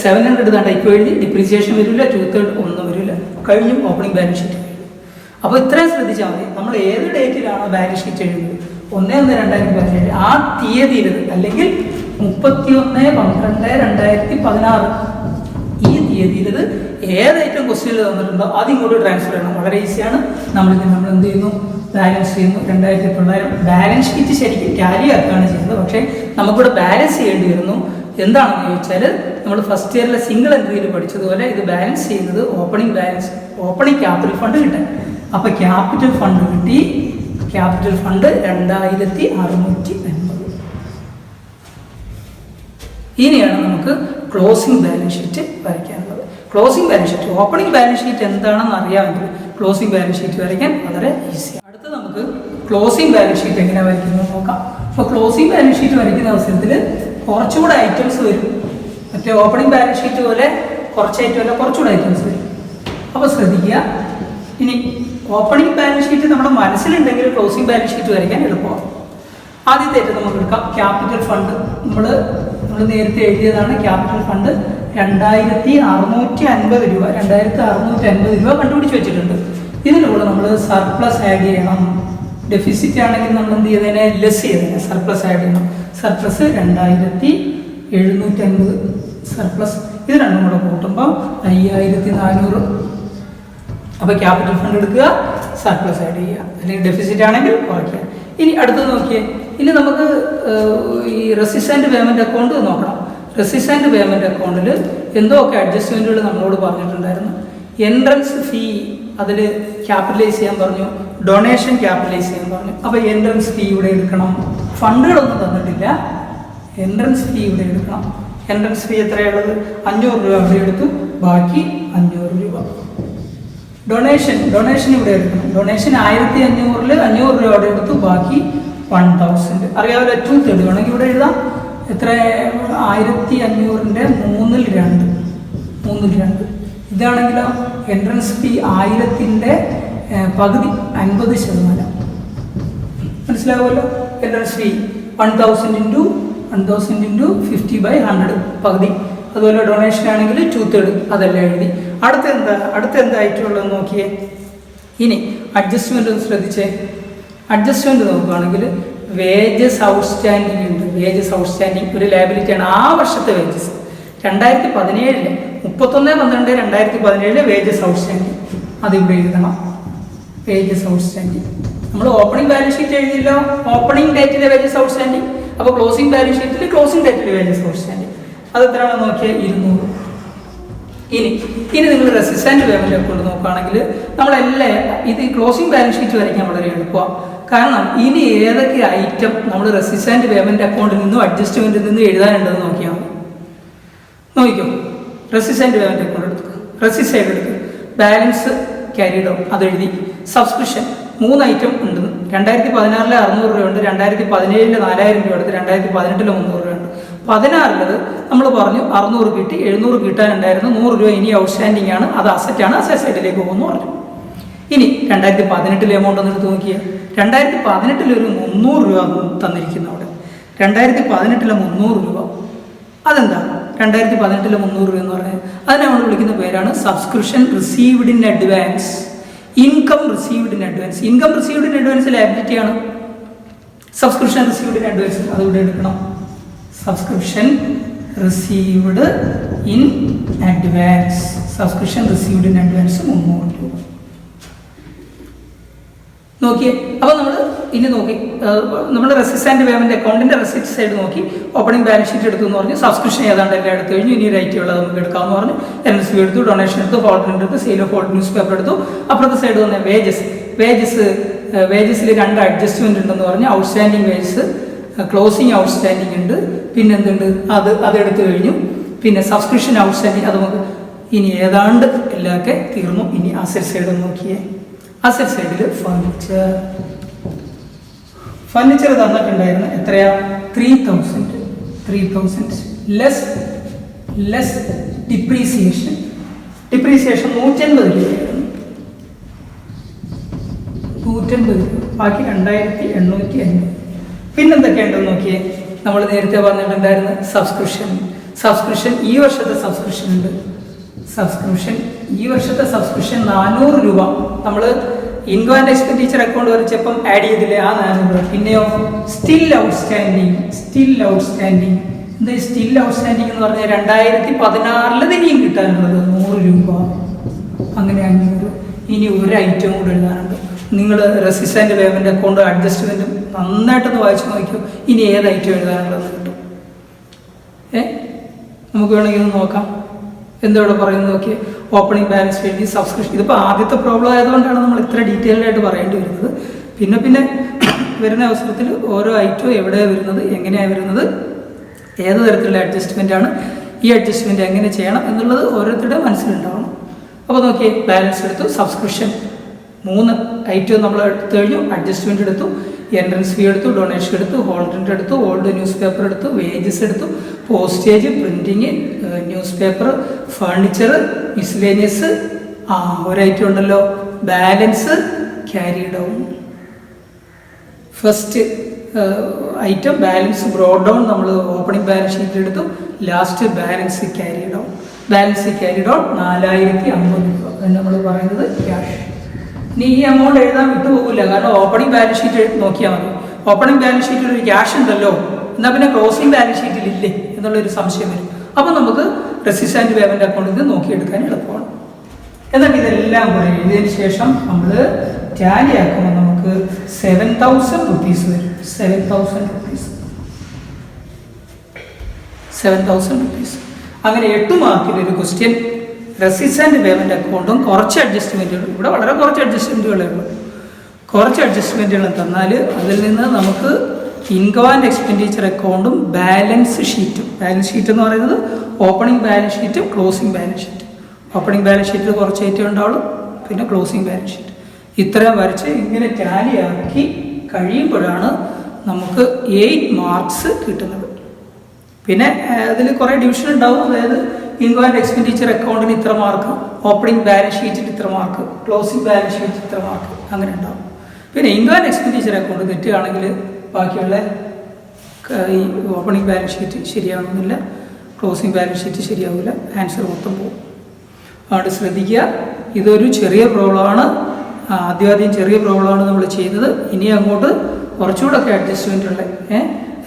700 തന്നെ ഇപ്പോൾ എഴുതി. ഡിപ്രീസിയേഷൻ വരില്ല, 2/3 ഒന്നും വരില്ല. കഴിഞ്ഞു ഓപ്പണിംഗ് ബാലൻസ് ഷീറ്റ്. അപ്പോൾ ഇത്രയും ശ്രദ്ധിച്ചാൽ മതി. നമ്മൾ ഏത് ഡേറ്റിലാണോ ബാലൻസ് ഷീറ്റ് എഴുതുന്നത് 1/1/2017 ആ തീയതിയിൽ, അല്ലെങ്കിൽ 31/12/2016 ഈ തീയതിയിൽ ഏത് ഐറ്റം ക്വസ്റ്റ്യനിൽ തന്നിട്ടുണ്ടോ അതിങ്ങോട്ട് ട്രാൻസ്ഫർ ചെയ്യണം. വളരെ ഈസിയാണ്. നമ്മൾ എന്ത് ചെയ്യുന്നു, ബാലൻസ് ചെയ്യുന്നു. 2900 ബാലൻസ് ഷീറ്റ് ശരിക്കും ടാലി ആക്കുകയാണ് ചെയ്യുന്നത്, പക്ഷേ നമുക്കിവിടെ ബാലൻസ് ചെയ്യേണ്ടി വരുന്നു. എന്താണെന്ന് ചോദിച്ചാൽ നമ്മൾ ഫസ്റ്റ് ഇയറിലെ സിംഗിൾ എൻട്രിയിൽ പഠിച്ചതുപോലെ ഇത് ബാലൻസ് ചെയ്യുന്നത് ഓപ്പണിംഗ് ക്യാപിറ്റൽ ഫണ്ട് കിട്ടാൻ. അപ്പോൾ ക്യാപിറ്റൽ ഫണ്ട് കിട്ടി. Capital fund 2650. ഇനിയാണ് നമുക്ക് ക്ലോസിംഗ് ബാലൻസ് ഷീറ്റ് വരയ്ക്കാനുള്ളത്. Closing balance sheet, opening balance sheet എന്താണെന്ന് അറിയാമെങ്കിൽ ക്ലോസിംഗ് ബാലൻസ് ഷീറ്റ് വരയ്ക്കാൻ വളരെ ഈസിയാണ്. അടുത്ത നമുക്ക് ക്ലോസിംഗ് ബാലൻസ് ഷീറ്റ് എങ്ങനെ വരയ്ക്കുന്നത് നോക്കാം. അപ്പോൾ ക്ലോസിംഗ് ബാലൻസ് ഷീറ്റ് വരയ്ക്കുന്ന അവസരത്തിൽ കുറച്ചുകൂടെ ഐറ്റംസ് വരും. മറ്റേ ഓപ്പണിംഗ് ബാലൻസ് ഷീറ്റ് പോലെ കുറച്ച് ഐറ്റം അല്ല, കുറച്ചുകൂടെ ഐറ്റംസ് വരും. അപ്പോൾ ശ്രദ്ധിക്കുക. ഇനി ഓപ്പണിംഗ് ബാലൻസ് ഷീറ്റ് നമ്മുടെ മനസ്സിലുണ്ടെങ്കിൽ ക്ലോസിംഗ് ബാലൻസ് ഷീറ്റ് വരയ്ക്കാൻ എളുപ്പമാണ്. ആദ്യത്തെ ഐറ്റം നമുക്ക് എടുക്കാം, ക്യാപിറ്റൽ ഫണ്ട്. നമ്മൾ നേരത്തെ എഴുതിയതാണ്. ക്യാപിറ്റൽ ഫണ്ട് 2650 രൂപ. 2650 രൂപ കണ്ടുപിടിച്ച് വെച്ചിട്ടുണ്ട്. ഇതിലൂടെ നമ്മൾ സർപ്ലസ് ആഡ് ചെയ്യണം. ഡെഫിസിറ്റ് ആണെങ്കിൽ നമ്മൾ എന്ത് ചെയ്തതിനെ ലെസ് ചെയ്തതിനെ സർപ്ലസ് ആഡ് ചെയ്യണം. Surplus 2750 surplus. ഇത് രണ്ടും കൂടെ കൂട്ടുമ്പോൾ 5400. അപ്പോൾ ക്യാപിറ്റൽ ഫണ്ട് എടുക്കുക, സർപ്ലസ് ആഡ് ചെയ്യുക, അല്ലെങ്കിൽ ഡെഫിസിറ്റ് ആണെങ്കിൽ കുറയ്ക്കുക. ഇനി അടുത്തത് നോക്കിയേ. ഇനി നമുക്ക് ഈ റെസിസ്റ്റൻ്റ് പേയ്മെൻറ്റ് അക്കൗണ്ട് നോക്കണം. റെസിസ്റ്റൻ്റ് പേയ്മെൻറ്റ് അക്കൗണ്ടിൽ എന്തൊക്കെ അഡ്ജസ്റ്റ്മെൻറ്റുകൾ നമ്മളോട് പറഞ്ഞിട്ടുണ്ടായിരുന്നു. എൻട്രൻസ് ഫീ അതിൽ ക്യാപിറ്റലൈസ് ചെയ്യാൻ പറഞ്ഞു, ഡൊണേഷൻ ക്യാപിറ്റലൈസ് ചെയ്യാൻ പറഞ്ഞു. അപ്പോൾ എൻട്രൻസ് ഫീ ഇവിടെ എടുക്കണം. ഫണ്ടുകളൊന്നും തന്നിട്ടില്ല, എൻട്രൻസ് ഫീ ഇവിടെ എടുക്കണം. Entrance fee എത്രയുള്ളത്? 500 രൂപ അവിടെ എടുത്തു, ബാക്കി 500 രൂപ. ഡൊണേഷൻ ഇവിടെ എടുക്കണം. ഡൊണേഷൻ 1500-ൽ 500 രൂപ അവിടെ എടുത്തു, ബാക്കി 1000. അറിയാമല്ലോ, 2/3 വേണമെങ്കിൽ ഇവിടെ എഴുതാം. എത്ര? 1500-ന്റെ 3/2. ഇതാണെങ്കിലോ എൻട്രൻസ് ഫീ 1000-ന്റെ പകുതി, 50%. മനസ്സിലാവുമല്ലോ. എൻട്രൻസ് ഫീ 1000 × 50/100 പകുതി. അതുപോലെ ഡൊണേഷൻ ആണെങ്കിൽ 2/3, അതെല്ലാം എഴുതി. അടുത്ത എന്തായിട്ടുള്ളതെന്ന് നോക്കിയേ. ഇനി അഡ്ജസ്റ്റ്മെൻ്റ് ഒന്ന് ശ്രദ്ധിച്ചേ. അഡ്ജസ്റ്റ്മെൻ്റ് നോക്കുകയാണെങ്കിൽ വേജസ് ഔട്ട്സ്റ്റാൻഡിങ് ഉണ്ട്. വേജസ് ഔട്ട്സ്റ്റാൻഡിങ് ഒരു ലയബിലിറ്റിയാണ്. ആ വർഷത്തെ വേജസ് 2017 31/12/2017 വേജസ് ഔട്ട്സ്റ്റാൻഡിങ് അതിവിടെ എഴുതണം. വേജസ് ഔട്ട്സ്റ്റാൻഡിങ് നമ്മൾ ഓപ്പണിംഗ് ബാലൻസ് ഷീറ്റ് എഴുതിയില്ല, ഓപ്പണിംഗ് ഡേറ്റിലെ വേജസ് ഔട്ട്സ്റ്റാൻഡിങ്. അപ്പോൾ ക്ലോസിംഗ് ബാലൻസ് ഷീറ്റിൽ ക്ലോസിംഗ് ഡേറ്റിലെ വേജസ് ഔട്ട്സ്റ്റാൻഡിങ് അത് എത്രയാണെന്ന് നോക്കിയാൽ 200. ഇനി നിങ്ങൾ റെസിസ്റ്റൻ്റ് പേയ്മെൻറ്റ് അക്കൗണ്ട് നോക്കുകയാണെങ്കിൽ നമ്മളെല്ലാം ഇത് ക്ലോസിംഗ് ബാലൻസ് ഷീറ്റ് വരയ്ക്കാൻ വളരെ എളുപ്പമാണ്. കാരണം ഇനി ഏതൊക്കെ ഐറ്റം നമ്മൾ റെസിസ്റ്റൻ്റ് പേയ്മെൻറ്റ് അക്കൗണ്ടിൽ നിന്നും അഡ്ജസ്റ്റ്മെൻറ്റിൽ നിന്നും എഴുതാനുണ്ടെന്ന് നോക്കിയാൽ മതി. നോക്കിക്കോ. റെസിസ്റ്റൻ്റ് പേയ്മെൻറ്റ് അക്കൗണ്ട് എടുക്കുക, റെസിസ്റ്റൈഡ് എടുക്കുക, ബാലൻസ് ക്യാരിഡ് ഔട്ട് അതെഴുതി. സബ്സ്ക്രിപ്ഷൻ 3 ഐറ്റം ഉണ്ട്. 2016-ലെ 600 രൂപയുണ്ട്, 2017-ലെ 4000 രൂപ എടുത്ത്, 2018-ലെ 300 രൂപയുണ്ട്. 16-ലേത് നമ്മൾ പറഞ്ഞു 600 കിട്ടി, 700 കിട്ടാനുണ്ടായിരുന്നു, 100 രൂപ ഇനി ഔട്ട്സ്റ്റാൻഡിംഗ് ആണ്, അത് അസറ്റാണ്, അസറ്റ് സൈഡിലേക്ക് പോകുമെന്ന് പറഞ്ഞു. ഇനി 2018-ലെ എമൗണ്ട് ഒന്ന് എടുത്ത് നോക്കിയാൽ 2018-ൽ ഒരു 300 രൂപ തന്നിരിക്കുന്നു അവിടെ. 2018-ലെ 300 രൂപ അതെന്താ? 2018-ലെ 300 രൂപ എന്ന് പറഞ്ഞാൽ അതിനെ നമ്മൾ വിളിക്കുന്ന പേരാണ് subscription received in advance. Income received in advance. Income received in advance ലയബിലിറ്റിയാണ്. സബ്സ്ക്രിപ്ഷൻ റിസീവ്ഡ് ഇൻ അഡ്വാൻസ് അതിവിടെ എടുക്കണം. Subscription received in advance. Subscription received in advance 300 രൂപ. നോക്കിയേ. അപ്പോൾ നമ്മൾ റെസിസ്റ്റൻ്റ് പേയ്മെൻറ്റ് അക്കൗണ്ടിൻ്റെ റെസിപ്റ്റ് സൈഡ് നോക്കി ഓപ്പണിംഗ് ബാലൻസ് ഷീറ്റ് എടുത്തു എന്ന് പറഞ്ഞു. സബ്സ്ക്രിപ്ഷൻ ഏതാണ്ട് എല്ലാം എടുത്തു കഴിഞ്ഞു. ഇനി റൈറ്റ് ഉള്ളത് നമുക്ക് എടുക്കാമെന്ന് പറഞ്ഞു. എൻഎസ് ഫീ എടുത്തു, ഡൊണേഷൻ എടുത്തു, ഹോൾഡർ എടുത്തു, sale of hold news paper എടുത്തു. അപ്പുറത്തെ സൈഡ് തന്നെ വേജസിൽ 2 അഡ്ജസ്റ്റ്മെൻറ്റ് ഉണ്ടെന്ന് പറഞ്ഞു. ഔട്ട്സ്റ്റാൻഡിങ് വേജസ്, ക്ലോസിങ് ഔട്ട്സ്റ്റാൻഡിങ് ഉണ്ട്, പിന്നെ എന്തുണ്ട് അതെടുത്തു കഴിഞ്ഞു. പിന്നെ സബ്സ്ക്രിപ്ഷൻ ഔട്ട്സ്റ്റാൻഡിങ് അത് നമുക്ക് ഇനി ഏതാണ്ട് എല്ലാമൊക്കെ തീർന്നു. ഇനി അസറ്റ് സൈഡ് നോക്കിയേ. അസറ്റ് സൈഡിൽ ഫർണിച്ചർ തന്നിട്ടുണ്ടായിരുന്നു. എത്രയാ? 3000 ലെസ് ഡിപ്രീസിയേഷൻ 180 രൂപയായിരുന്നു. 180 രൂപ, ബാക്കി 2850. പിന്നെന്തൊക്കെയുണ്ടെന്ന് നോക്കിയേ. നമ്മൾ നേരത്തെ പറഞ്ഞിട്ടുണ്ടായിരുന്നു സബ്സ്ക്രിപ്ഷൻ ഈ വർഷത്തെ സബ്സ്ക്രിപ്ഷൻ ഉണ്ട്. ഈ വർഷത്തെ സബ്സ്ക്രിപ്ഷൻ 400 രൂപ നമ്മൾ ഇൻകം ആൻഡ് എക്സ്പെൻഡിച്ചർ അക്കൗണ്ട് വരച്ചപ്പം ആഡ് ചെയ്തില്ലേ, ആ 400 രൂപ. പിന്നെയോ സ്റ്റിൽ ഔട്ട്സ്റ്റാൻഡിങ്. എന്താ സ്റ്റിൽ ഔട്ട്സ്റ്റാൻഡിങ് എന്ന് പറഞ്ഞാൽ 2016-ലെ ഇനിയും കിട്ടാനുള്ളത് 100 രൂപ, അങ്ങനെ 500. ഇനി ഒരു ഐറ്റം കൂടെ എഴുതാനുണ്ട്. നിങ്ങൾ റെസിസ്റ്റൻ്റ് പേയ്മെൻറ്റ് അക്കൗണ്ട് അഡ്ജസ്റ്റ്മെൻറ്റും നന്നായിട്ടൊന്ന് വായിച്ചു നോക്കിയോ. ഇനി ഏത് ഐറ്റം എഴുതാനുള്ളത് കിട്ടും. നമുക്ക് വേണമെങ്കിൽ ഒന്ന് നോക്കാം. എന്തോടെ പറയുന്നത് നോക്കിയേ. Opening balance sheet, subscription. ഇതിപ്പോൾ ആദ്യത്തെ പ്രോബ്ലം ആയതുകൊണ്ടാണ് നമ്മൾ ഇത്ര ഡീറ്റെയിൽഡ് ആയിട്ട് പറയേണ്ടി വരുന്നത്. പിന്നെ വരുന്ന അവസരത്തിൽ ഓരോ ഐറ്റവും എവിടെയാണ് വരുന്നത്, എങ്ങനെയാണ് വരുന്നത്, ഏത് തരത്തിലുള്ള അഡ്ജസ്റ്റ്മെൻറ്റാണ്, ഈ അഡ്ജസ്റ്റ്മെൻറ്റ് എങ്ങനെ ചെയ്യണം എന്നുള്ളത് ഓരോരുത്തരുടെ മനസ്സിലുണ്ടാവണം. അപ്പോൾ നോക്കിയേ, ബാലൻസ് എടുത്തു, സബ്സ്ക്രിപ്ഷൻ 3 ഐറ്റം നമ്മൾ എടുത്തു കഴിഞ്ഞു. അഡ്ജസ്റ്റ്മെൻറ്റ് എടുത്തു, എൻട്രൻസ് ഫീ എടുത്തു, ഡൊണേഷൻ എടുത്തു, ഹോൾ റെൻ്റ് എടുത്തു, ഓൾഡ് ന്യൂസ് പേപ്പർ എടുത്തു, വേജസ് എടുത്തു, postage, printing, newspaper, furniture, miscellaneous. ഒരൈറ്റം ഉണ്ടല്ലോ, balance carry down. First item balance brought down നമ്മൾ ഓപ്പണിംഗ് ബാലൻസ് ഷീറ്റിൽ എടുത്തു. Last balance carry down. Balance carry down 4050 രൂപ നമ്മൾ പറയുന്നത് ക്യാഷ്. ഇനി ഈ എമൗണ്ട് എഴുതാൻ വിട്ടുപോകില്ല, കാരണം ഓപ്പണിംഗ് ബാലൻസ് ഷീറ്റ് നോക്കിയാൽ മതി. ഓപ്പണിംഗ് ബാലൻസ് ഷീറ്റിൽ ഒരു ക്യാഷ് ഉണ്ടല്ലോ, എന്നാൽ പിന്നെ ക്ലോസിംഗ് ബാലൻസ് ഷീറ്റിൽ ഇല്ലേ എന്നുള്ളൊരു സംശയം വരും. അപ്പോൾ നമുക്ക് റെസിപ്റ്റ് ആൻഡ് പേയ്മെൻറ്റ് അക്കൗണ്ടിൽ നിന്ന് നോക്കിയെടുക്കാൻ എളുപ്പമാണ്. എന്നിട്ട് ഇതെല്ലാം കൂടെ എഴുതിയതിന് ശേഷം നമ്മൾ ടാലി ആക്കുമ്പോൾ നമുക്ക് 7000 റുപ്പീസ് വരും. 7000 റുപ്പീസ്. അങ്ങനെ 8 മാർക്കിൽ ഒരു ക്വസ്റ്റ്യൻ റെസിപ്റ്റ് ആൻഡ് പേയ്മെൻറ്റ് അക്കൗണ്ടും കുറച്ച് അഡ്ജസ്റ്റ്മെൻറ്റുകളും, ഇവിടെ വളരെ കുറച്ച് അഡ്ജസ്റ്റ്മെൻറ്റുകളേ ഉള്ളൂ. കുറച്ച് അഡ്ജസ്റ്റ്മെൻറ്റുകൾ തന്നാൽ അതിൽ നിന്ന് നമുക്ക് ഇൻകം ആൻഡ് എക്സ്പെൻഡിച്ചർ അക്കൗണ്ടും ബാലൻസ് ഷീറ്റും. ബാലൻസ് ഷീറ്റ് എന്ന് പറയുന്നത് ഓപ്പണിംഗ് ബാലൻസ് ഷീറ്റും closing balance sheet. Opening balance ഷീറ്റിൽ കുറച്ച് ഐറ്റം ഉണ്ടാവുള്ളൂ, പിന്നെ ക്ലോസിംഗ് ബാലൻസ് ഷീറ്റ്. ഇത്രയും വരച്ച് ഇങ്ങനെ ടാലിയാക്കി കഴിയുമ്പോഴാണ് നമുക്ക് 8 മാർക്സ് കിട്ടുന്നത്. പിന്നെ അതിൽ കുറേ ഡിവിഷൻ ഉണ്ടാവും. അതായത് ഇൻകം ആൻഡ് എക്സ്പെൻഡിച്ചർ അക്കൗണ്ടിന് ഇത്ര മാർക്ക്, ഓപ്പണിംഗ് ബാലൻസ് ഷീറ്റിന് ഇത്ര മാർക്ക്, ക്ലോസിംഗ് ബാലൻസ് ഷീറ്റ് ഇത്ര മാർക്ക്, അങ്ങനെ ഉണ്ടാവും. പിന്നെ ഇൻകം ആൻഡ് എക്സ്പെൻഡിച്ചർ അക്കൗണ്ട് തെറ്റുകയാണെങ്കിൽ ബാക്കിയുള്ള ഈ ഓപ്പണിംഗ് ബാലൻസ് ഷീറ്റ് ശരിയാവുന്നില്ല, ക്ലോസിംഗ് ബാലൻസ് ഷീറ്റ് ശരിയാവില്ല, ആൻസർ മൊത്തം പോകും. അതുകൊണ്ട് ശ്രദ്ധിക്കുക, ഇതൊരു ചെറിയ പ്രോബ്ലമാണ്. ആദ്യം ചെറിയ പ്രോബ്ലമാണ് നമ്മൾ ചെയ്യുന്നത്. ഇനി അങ്ങോട്ട് കുറച്ചുകൂടെ ഒക്കെ അഡ്ജസ്റ്റ്മെൻ്റ് ഉള്ള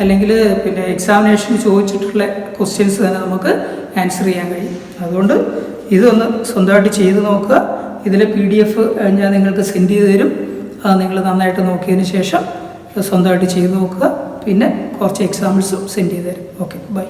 അല്ലെങ്കിൽ പിന്നെ എക്സാമിനേഷന് ചോദിച്ചിട്ടുള്ള ക്വസ്റ്റ്യൻസ് തന്നെ നമുക്ക് ആൻസർ ചെയ്യാൻ കഴിയും. അതുകൊണ്ട് ഇതൊന്ന് സ്വന്തമായിട്ട് ചെയ്ത് നോക്കുക. ഇതിലെ PDF ഞാൻ നിങ്ങൾക്ക് സെൻഡ് ചെയ്ത് തരും. അത് നിങ്ങൾ നന്നായിട്ട് നോക്കിയതിന് ശേഷം സ്വന്തമായിട്ട് ചെയ്ത് നോക്കുക. പിന്നെ കുറച്ച് എക്സാമ്പിൾസും സെൻഡ് ചെയ്ത് തരും. Okay, by.